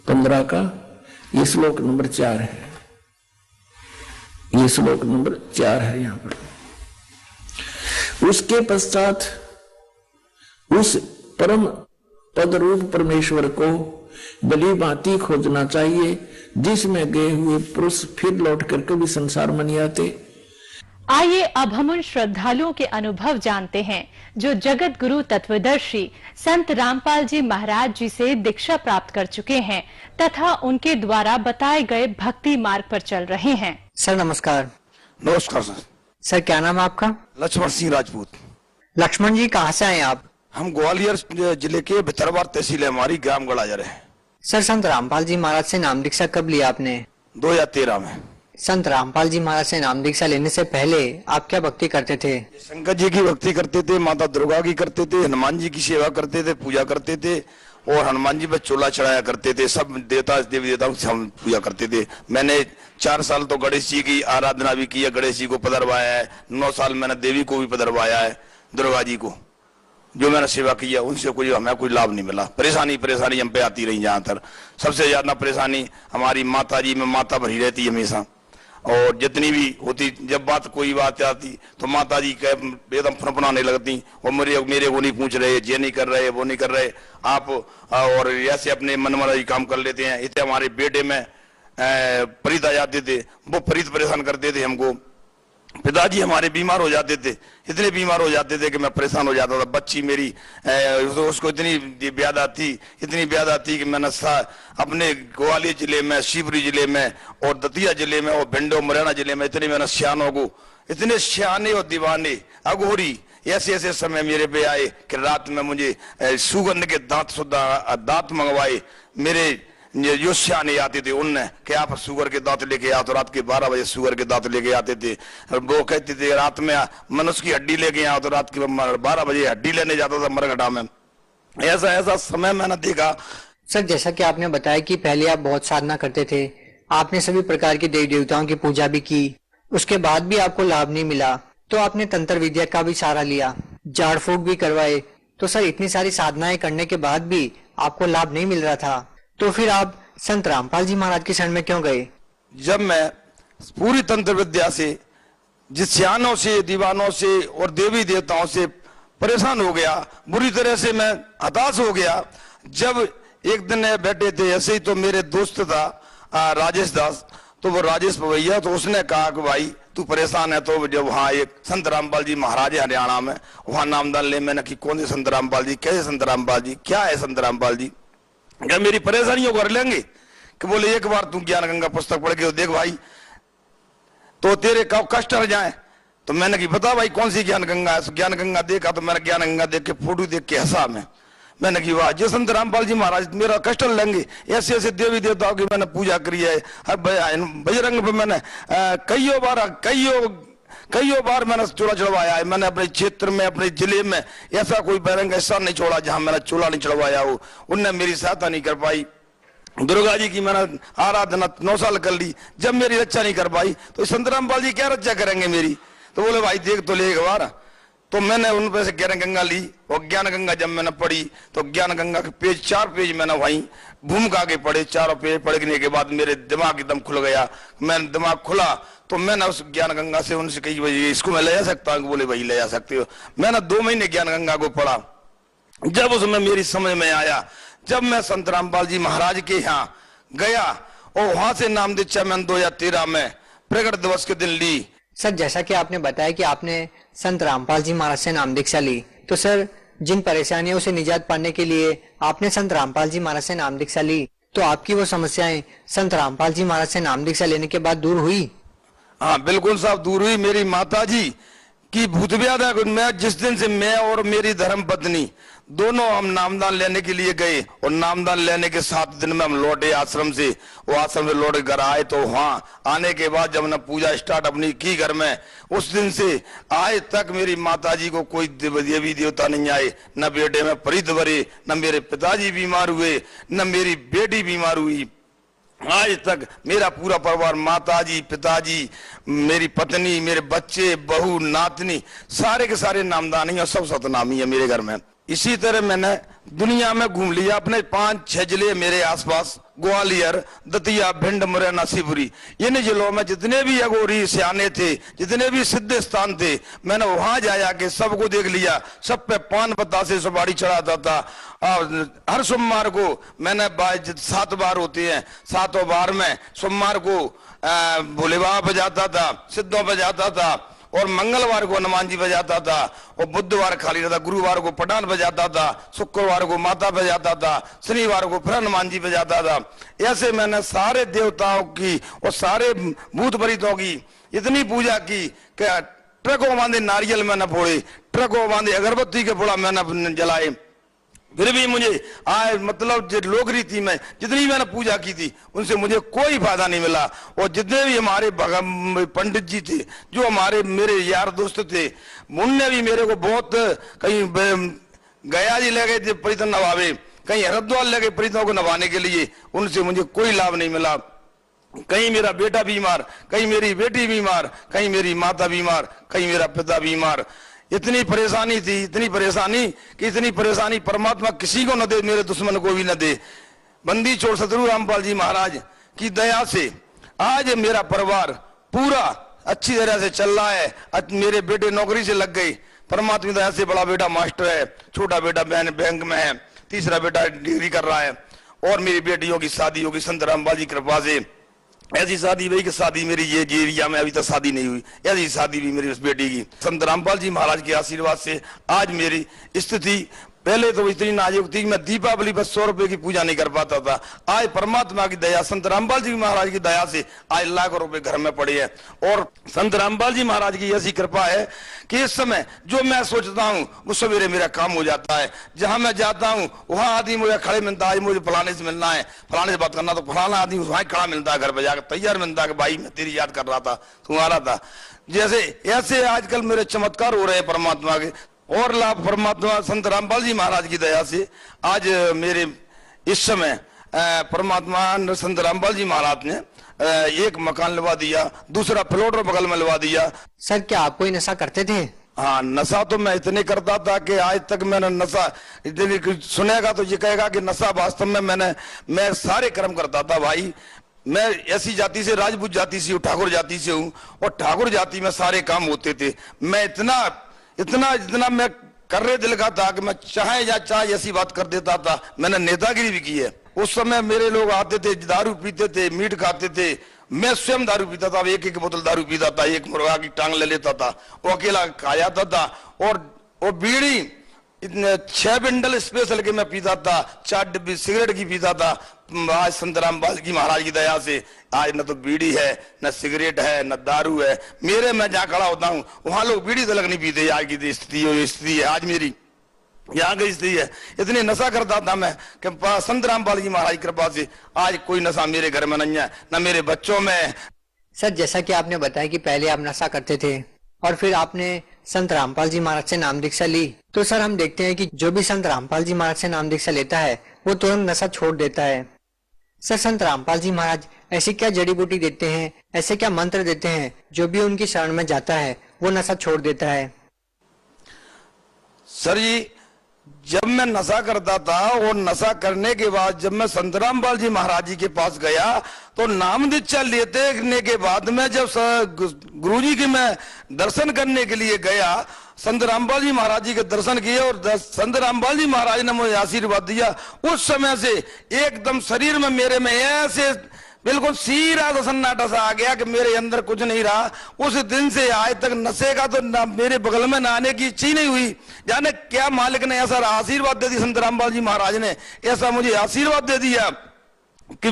15 का ये श्लोक नंबर 4 है। ये श्लोक नंबर 4 है यहां पर। उसके पश्चात उस परम पद रूप परमेश्वर को भली भांति खोजना चाहिए, जिसमें गए हुए पुरुष फिर लौट कर कभी संसार में नहीं आते। आइए अब हम उन श्रद्धालुओं के अनुभव जानते हैं जो जगत गुरु तत्वदर्शी संत रामपाल जी महाराज जी से दीक्षा प्राप्त कर चुके हैं तथा उनके द्वारा बताए गए भक्ति मार्ग पर चल रहे हैं। सर नमस्कार। नमस्कार सर। सर क्या नाम है आपका? लक्ष्मण सिंह राजपूत। लक्ष्मण जी कहाँ से आए आप? हम ग्वालियर जिले के भितरवार तहसील है हमारी, ग्राम गड़ाजर है। सर संत रामपाल जी महाराज से नाम दीक्षा कब लिया आपने? 2013 में। संत रामपाल जी महाराज से नाम दीक्षा लेने से पहले आप क्या भक्ति करते थे? शंकर जी की भक्ति करते थे, माता दुर्गा की करते थे, हनुमान जी की सेवा करते थे, पूजा करते थे और हनुमान जी पर चोला चढ़ाया करते थे। सब देवता देवी देवताओं से हम पूजा करते थे। मैंने 4 साल तो गणेश जी की आराधना भी की है, गणेश जी को पधरवाया है। 9 साल मैंने देवी को भी पधरवाया है, दुर्गा जी को। जो मैंने सेवा की है उनसे कोई हमें कोई लाभ नहीं मिला। परेशानी हम पे आती रही। जहाँ तक सबसे ज्यादा परेशानी हमारी माता जी में, माता भरी रहती हमेशा, और जितनी भी होती, जब कोई बात आती तो माता जी एकदम फनफनाने लगती और मेरे को नहीं पूछ रहे, ये नहीं कर रहे, वो नहीं कर रहे आप, और ऐसे अपने मनमाना काम कर लेते हैं। इतने हमारे बेटे में प्रीत आ जाते थे, वो प्रीत परेशान करते थे हमको। पिताजी हमारे बीमार हो जाते थे, इतने बीमार हो जाते थे कि मैं परेशान हो जाता था। बच्ची मेरी उसको इतनी व्याधा थी कि मैंने अपने ग्वालियर जिले में, शिवपुरी जिले में और दतिया जिले में और भिंड और मुरैना जिले में इतने मैंने सियानों को, इतने सियाने और दीवाने अघोरी ऐसे समय मेरे पे आए कि रात में मुझे सुगंध के दांत मंगवाए। मेरे जो सियाने आते थे उनने कि आप शुगर के दांत लेके आओ, तो रात के 12 बजे शुगर के दांत लेके आते थे। वो कहते थे रात में मनुष्य की हड्डी लेके आओ, तो रात के 12 बजे हड्डी लेने जाता था मरघटा में। ऐसा समय मैंने देखा। सर जैसा कि आपने बताया कि पहले आप बहुत साधना करते थे, आपने सभी प्रकार के देवी देवताओं की पूजा भी की, उसके बाद भी आपको लाभ नहीं मिला, तो आपने तंत्र विद्या का भी सहारा लिया, झाड़ फूक भी करवाए। तो सर इतनी सारी साधनाएं करने के बाद भी आपको लाभ नहीं मिल रहा था, तो फिर आप संत रामपाल जी महाराज के शरण में क्यों गए? जब मैं पूरी तंत्र विद्या से, जिस्यानों से, दीवानों से और देवी देवताओं से परेशान हो गया, बुरी तरह से मैं हताश हो गया। जब एक दिन बैठे थे ऐसे ही, तो मेरे दोस्त था राजेश दास, तो वो राजेश भैया, तो उसने कहा कि भाई तू परेशान है, तो जब वहाँ एक संत रामपाल जी महाराज है हरियाणा में, वहाँ नामदान ले। मैंने कि कौन से संत रामपाल जी, कैसे संत रामपाल जी, क्या है संत रामपाल जी, क्या मेरी परेशानियों कर लेंगे? कि बोले एक बार तू ज्ञान गंगा पुस्तक पढ़ के देख भाई, तो तेरे कष्ट हट जाए। तो मैंने कि बता भाई कौन सी ज्ञान गंगा है? ज्ञान गंगा देखा, तो मैंने ज्ञान गंगा देख के फोटो देख के हंसा मैंने कि वाह, जो संत रामपाल जी महाराज मेरा कष्ट लेंगे। ऐसे ऐसे देवी देवताओं की मैंने पूजा करी है। बजरंग पे मैंने कईयों बार मैंने चूल्हा चढ़वाया है। मैंने अपने क्षेत्र में, अपने जिले में ऐसा कोई बजरंग ऐसा नहीं छोड़ा जहां मैंने चूल्हा नहीं चढ़वाया हो। उनने मेरी सहायता नहीं कर पाई। दुर्गा जी की मैंने आराधना 9 साल कर ली, जब मेरी रक्षा नहीं कर पाई तो संत रामपाल जी क्या रक्षा करेंगे मेरी? तो बोले भाई देख तो ले एक बार। तो मैंने उन पे से ज्ञान गंगा ली, और ज्ञान गंगा जब मैंने पढ़ी तो ज्ञान गंगा के 4 पेज मैंने वहीं भूमिका के पढ़े। 4 पेज पढ़ने के बाद मेरे दिमाग एकदम खुल गया। मैंने दिमाग खुला तो मैंने उस ज्ञान गंगा से उनसे कही भाई इसको मैं ले जा सकता हूँ? बोले भाई ले जा सकते हो। मैंने 2 महीने ज्ञान गंगा को पढ़ा। जब उसमें मेरी समझ में आया, जब मैं संत रामपाल जी महाराज के यहाँ गया और वहां से नाम दीक्षा मैंने 2013 में प्रकट दिवस के दिन ली। सर, जैसा कि आपने बताया कि आपने संत रामपाल जी महाराज से नाम दीक्षा ली, तो सर जिन परेशानियों से निजात पाने के लिए आपने संत रामपाल जी महाराज से नाम दीक्षा ली, तो आपकी वो समस्याएं संत रामपाल जी महाराज से नाम दीक्षा लेने के बाद दूर हुई? हाँ बिल्कुल साहब दूर हुई। मेरी माता जी की भूत व्याधा, मैं जिस दिन से मैं और मेरी धर्म पत्नी दोनों हम नामदान लेने के लिए गए, और नामदान लेने के 7 दिन में हम लौटे आश्रम से। वो आश्रम से लौट घर आए, तो वहाँ आने के बाद जब हमने पूजा स्टार्ट अपनी की घर में, उस दिन से आज तक मेरी माता जी को कोई देवी देवता नहीं आए, न बेटे में परित भरे, न मेरे पिताजी बीमार हुए, न मेरी बेटी बीमार हुई। आज तक मेरा पूरा परिवार, माताजी, पिताजी, मेरी पत्नी, मेरे बच्चे, बहू, नातनी, सारे के सारे नामदानी और सब सतनामी है मेरे घर में। इसी तरह मैंने दुनिया में घूम लिया। अपने 5-6 जिले मेरे आसपास, ग्वालियर, दतिया, भिंड, मुरैना, शिवपुरी, इन जिलों में जितने भी अघोरी सियाने थे, जितने भी सिद्ध स्थान थे, मैंने वहां जाया के सबको देख लिया। सब पे पान बतासे सुपारी चढ़ाता था। हर सोमवार को मैंने 7 बार होते हैं, 7 बार में सोमवार को भोले बाबा बजाता था, सिद्धों बजाता था, और मंगलवार को हनुमान जी बजाता था, और बुधवार खाली रहता, गुरुवार को पठान बजाता था, शुक्रवार को माता बजाता था, शनिवार को फिर हनुमान जी बजाता था। ऐसे मैंने सारे देवताओं की और सारे भूत प्रेतों की इतनी पूजा की कि ट्रकों बांधे नारियल मैंने फोड़े, ट्रकों बांधे अगरबत्ती के फोड़ा मैंने जलाए। फिर भी मुझे आज मतलब जो लोक रीति में जितनी मैंने पूजा की थी उनसे मुझे कोई फायदा नहीं मिला। और जितने भी हमारे पंडित जी थे, जो हमारे मेरे यार दोस्त थे, उनने भी मेरे को बहुत, कहीं गया जी ले गए थे प्रीतम नवावे, कहीं हरिद्वार ले गए प्रीतों को नवाने के लिए, उनसे मुझे कोई लाभ नहीं मिला। कहीं मेरा बेटा बीमार, कहीं मेरी बेटी बीमार, कहीं मेरी माता बीमार, कहीं मेरा पिता बीमार। इतनी परेशानी थी, इतनी परेशानी कि इतनी परेशानी परमात्मा किसी को न दे, मेरे दुश्मन को भी न दे। बंदी छोड़ सतगुरु रामपाल जी महाराज की दया से आज मेरा परिवार पूरा अच्छी तरह से चल रहा है। मेरे बेटे नौकरी से लग गए, परमात्मा दया से। बड़ा बेटा मास्टर है, छोटा बेटा बैंक में है, तीसरा बेटा डिग्री कर रहा है, और मेरी बेटियों की शादी होगी संत रामपाल जी कृपा से। ऐसी शादी भाई कि शादी मेरी ये एरिया में अभी तक शादी नहीं हुई, ऐसी शादी भी मेरी उस बेटी की संत रामपाल जी महाराज के आशीर्वाद से आज मेरी स्थिति पहले तो इतनी नाजुक थी, मैं दीपावली बस 100 रुपए की पूजा नहीं कर पाता था। आज परमात्मा की दया, संत रामपाल जी महाराज की दया से आज लाखों रुपए घर में पड़े हैं। और संत रामपाल जी महाराज की ऐसी कृपा है कि इस समय जो मैं सोचता हूँ वो सवेरे मेरा काम हो जाता है। जहां मैं जाता हूँ वहां आदमी मुझे खड़े मिलता है, मुझे फलाने से मिलना है, फलाने से बात करना, तो फलाना आदमी वहां खड़ा मिलता है, घर पे जाकर तैयार मिलता है कि भाई मैं तेरी याद कर रहा था, तू आ रहा था। जैसे ऐसे आजकल मेरे चमत्कार हो रहे हैं परमात्मा के, और लाभ परमात्मा संत रामपाल जी महाराज की दया से आज मेरे इस समय परमात्मा संत रामपाल जी महाराज ने एक मकान लिवा दिया, दूसरा प्लॉट बगल में लिवा दिया। सर, क्या आप कोई नशा करते थे? हाँ, नशा तो मैं इतने करता था कि आज तक मैंने नशा इतनी सुनेगा तो ये कहेगा कि नशा वास्तव में मैं सारे कर्म करता था भाई। मैं ऐसी जाति से, राजपूत जाति से, ठाकुर जाति से हूँ, और ठाकुर जाति में सारे काम होते थे। मैं इतना इतना इतना मैं कर रहे दिल का था कि मैं चाहे या चाहे ऐसी बात कर देता था। मैंने नेतागिरी भी की है। उस समय मेरे लोग आते थे, दारू पीते थे, मीट खाते थे, मैं स्वयं दारू पीता था, एक एक बोतल दारू पीता था, एक मुर्गा की टांग ले लेता था, वो अकेला खा जाता था। और बीड़ी इतने 6 बंडल स्पेशल के मैं पीता था, 4 डिब्बी सिगरेट की पीता था। आज संत रामपाल जी महाराज की दया से आज न तो बीड़ी है, न सिगरेट है, न दारू है। मेरे मैं जहाँ खड़ा होता हूँ वहां लोग बीड़ी तलक नहीं पीते। आज की स्थिति है, आज मेरी यहाँ की स्थिति है। इतने नशा करता था मैं कि संत रामपाल जी महाराज की कृपा से आज कोई नशा मेरे घर में नहीं है, न मेरे बच्चों में। सर, जैसा कि आपने बताया कि पहले आप नशा करते थे और फिर आपने संत रामपाल जी महाराज से नाम दीक्षा ली, तो सर हम देखते हैं कि जो भी संत रामपाल जी महाराज से नाम दीक्षा लेता है वो तुरंत नशा छोड़ देता है। सर, संत रामपाल जी महाराज ऐसी क्या जड़ी बूटी देते हैं, ऐसे क्या मंत्र देते हैं जो भी उनकी शरण में जाता है वो नशा छोड़ देता है? सर जी, जब मैं नशा करता था और नशा करने के बाद जब मैं संत रामपाल जी महाराज जी के पास गया तो नाम दीक्षा लेने के बाद में जब गुरुजी के मैं दर्शन करने के लिए गया, संत रामपाल जी महाराज जी के दर्शन किए और संत रामपाल जी महाराज ने मुझे आशीर्वाद दिया। उस समय से एकदम शरीर में मेरे में ऐसे बिल्कुल सीरा सन्नाटा सा आ गया कि मेरे अंदर कुछ नहीं रहा। उस दिन से आज तक नशे का तो ना मेरे बगल में नहाने की इच्छा ही नहीं हुई। जाने क्या मालिक ने ऐसा आशीर्वाद दे दी, संत रामपाल जी महाराज ने ऐसा मुझे आशीर्वाद दे दिया कि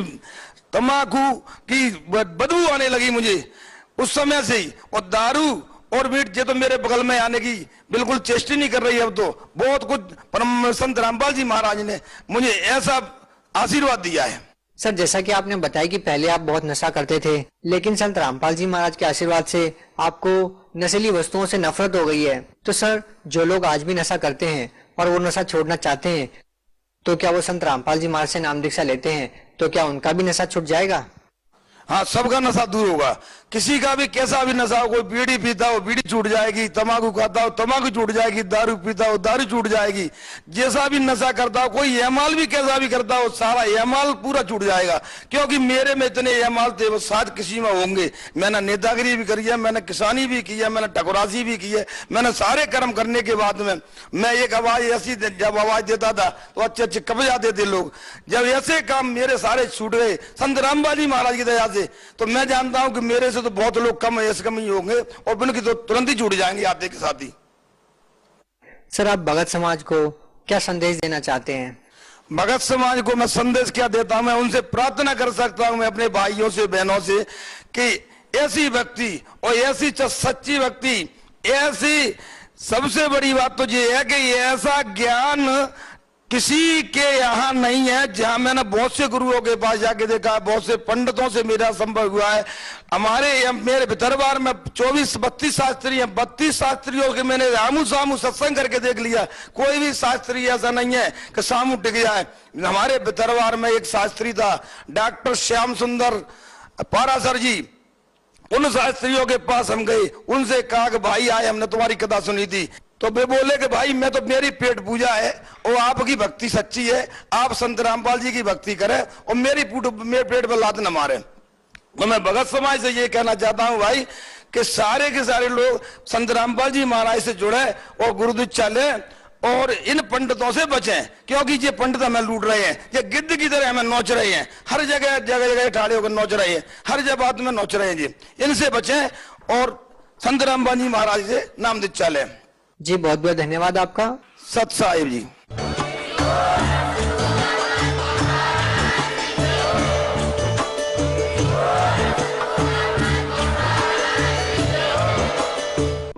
तंबाकू की बदबू आने लगी मुझे उस समय से ही। और दारू और मीट ये तो मेरे बगल में आने की बिल्कुल चेष्टा नहीं कर रही है। अब तो बहुत कुछ परम संत रामपाल जी महाराज ने मुझे ऐसा आशीर्वाद दिया है। सर, जैसा कि आपने बताया कि पहले आप बहुत नशा करते थे, लेकिन संत रामपाल जी महाराज के आशीर्वाद से आपको नशीली वस्तुओं से नफरत हो गई है। तो सर, जो लोग आज भी नशा करते हैं और वो नशा छोड़ना चाहते हैं, तो क्या वो संत रामपाल जी महाराज से नाम दीक्षा लेते हैं तो क्या उनका भी नशा छूट जाएगा? हाँ, सबका नशा दूर होगा। किसी का भी कैसा भी नशा हो, कोई बीड़ी पीता हो बीड़ी छूट जाएगी, तंबाकू खाता हो तंबाकू छूट जाएगी, दारू पीता हो दारू छूट जाएगी। जैसा भी नशा करता हो, कोई एमाल भी कैसा भी करता हो, सारा एमाल पूरा छूट जाएगा। क्योंकि मेरे में इतने एमाल थे वो शायद किसी में होंगे। मैंने नेतागिरी भी करी है, मैंने किसानी भी की है, मैंने ठकुरासी भी की है। मैंने सारे कर्म करने के बाद में मैं एक आवाज ऐसी जब आवाज देता था तो अच्छे अच्छे कब जाते थे लोग। जब ऐसे काम मेरे सारे छूट गए संत रामपाल जी महाराज की दया से, तो मैं जानता हूं कि मेरे से तो बहुत लोग कम ऐसे कम ही होंगे और उनकी तो तुरंत ही छूट जाएंगे आते के साथ ही। सर, आप भगत समाज को क्या संदेश देना चाहते हैं? भगत समाज को मैं संदेश क्या देता हूं, मैं उनसे प्रार्थना कर सकता हूं, मैं अपने भाइयों से बहनों से, कि ऐसी भक्ति और ऐसी सच्ची भक्ति, ऐसी सबसे बड़ी बात तो ये है कि ऐसा ज्ञान किसी के यहाँ नहीं है। जहां मैंने बहुत से गुरुओं के पास जाके देखा, बहुत से पंडितों से मेरा संपर्क हुआ है। मेरे दरबार में 24-32 शास्त्री हैं। 32 शास्त्रियों के मैंने आमू सामू सत्संग करके देख लिया। कोई भी शास्त्री ऐसा नहीं है कि सामू टिक जाए। हमारे दरबार में एक शास्त्री था, डॉक्टर श्याम सुंदर पारासर जी। उन शास्त्रियों के पास हम गए, उनसे कहा कि भाई आए, हमने तुम्हारी कथा सुनी थी। तो वे बोले कि भाई मैं तो मेरी पेट पूजा है और आपकी भक्ति सच्ची है, आप संत रामपाल जी की भक्ति करें और मेरे पेट पर लात न मारे। तो मैं भगत समाज से ये कहना चाहता हूं भाई कि सारे के सारे लोग संत रामपाल जी महाराज से जुड़े और गुरु दीक्षा लें और इन पंडितों से बचें। क्योंकि ये पंडित हमें लूट रहे हैं, ये गिद्ध की तरह हमें नोच रहे हैं, हर जगह जगह जगह ठाड़े होकर नोच रहे हैं, हर जगह बात में नोच रहे हैं जी। इनसे बचें और संत रामपाल जी महाराज से नाम दीक्षा लें। जी, बहुत बहुत धन्यवाद आपका। सत साहिब जी।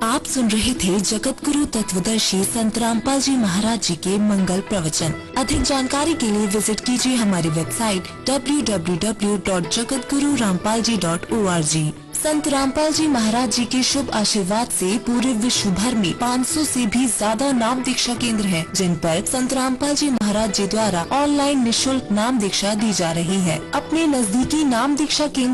आप सुन रहे थे जगत गुरु तत्वदर्शी संत रामपाल जी महाराज जी के मंगल प्रवचन। अधिक जानकारी के लिए विजिट कीजिए हमारी वेबसाइट www.jagatgururampalji.org। संत रामपाल जी महाराज जी के शुभ आशीर्वाद से पूरे विश्व भर में 500 से भी ज्यादा नाम दीक्षा केंद्र हैं, जिन पर संत रामपाल जी महाराज जी द्वारा ऑनलाइन निःशुल्क नाम दीक्षा दी जा रही है। अपने नजदीकी नाम दीक्षा केंद्र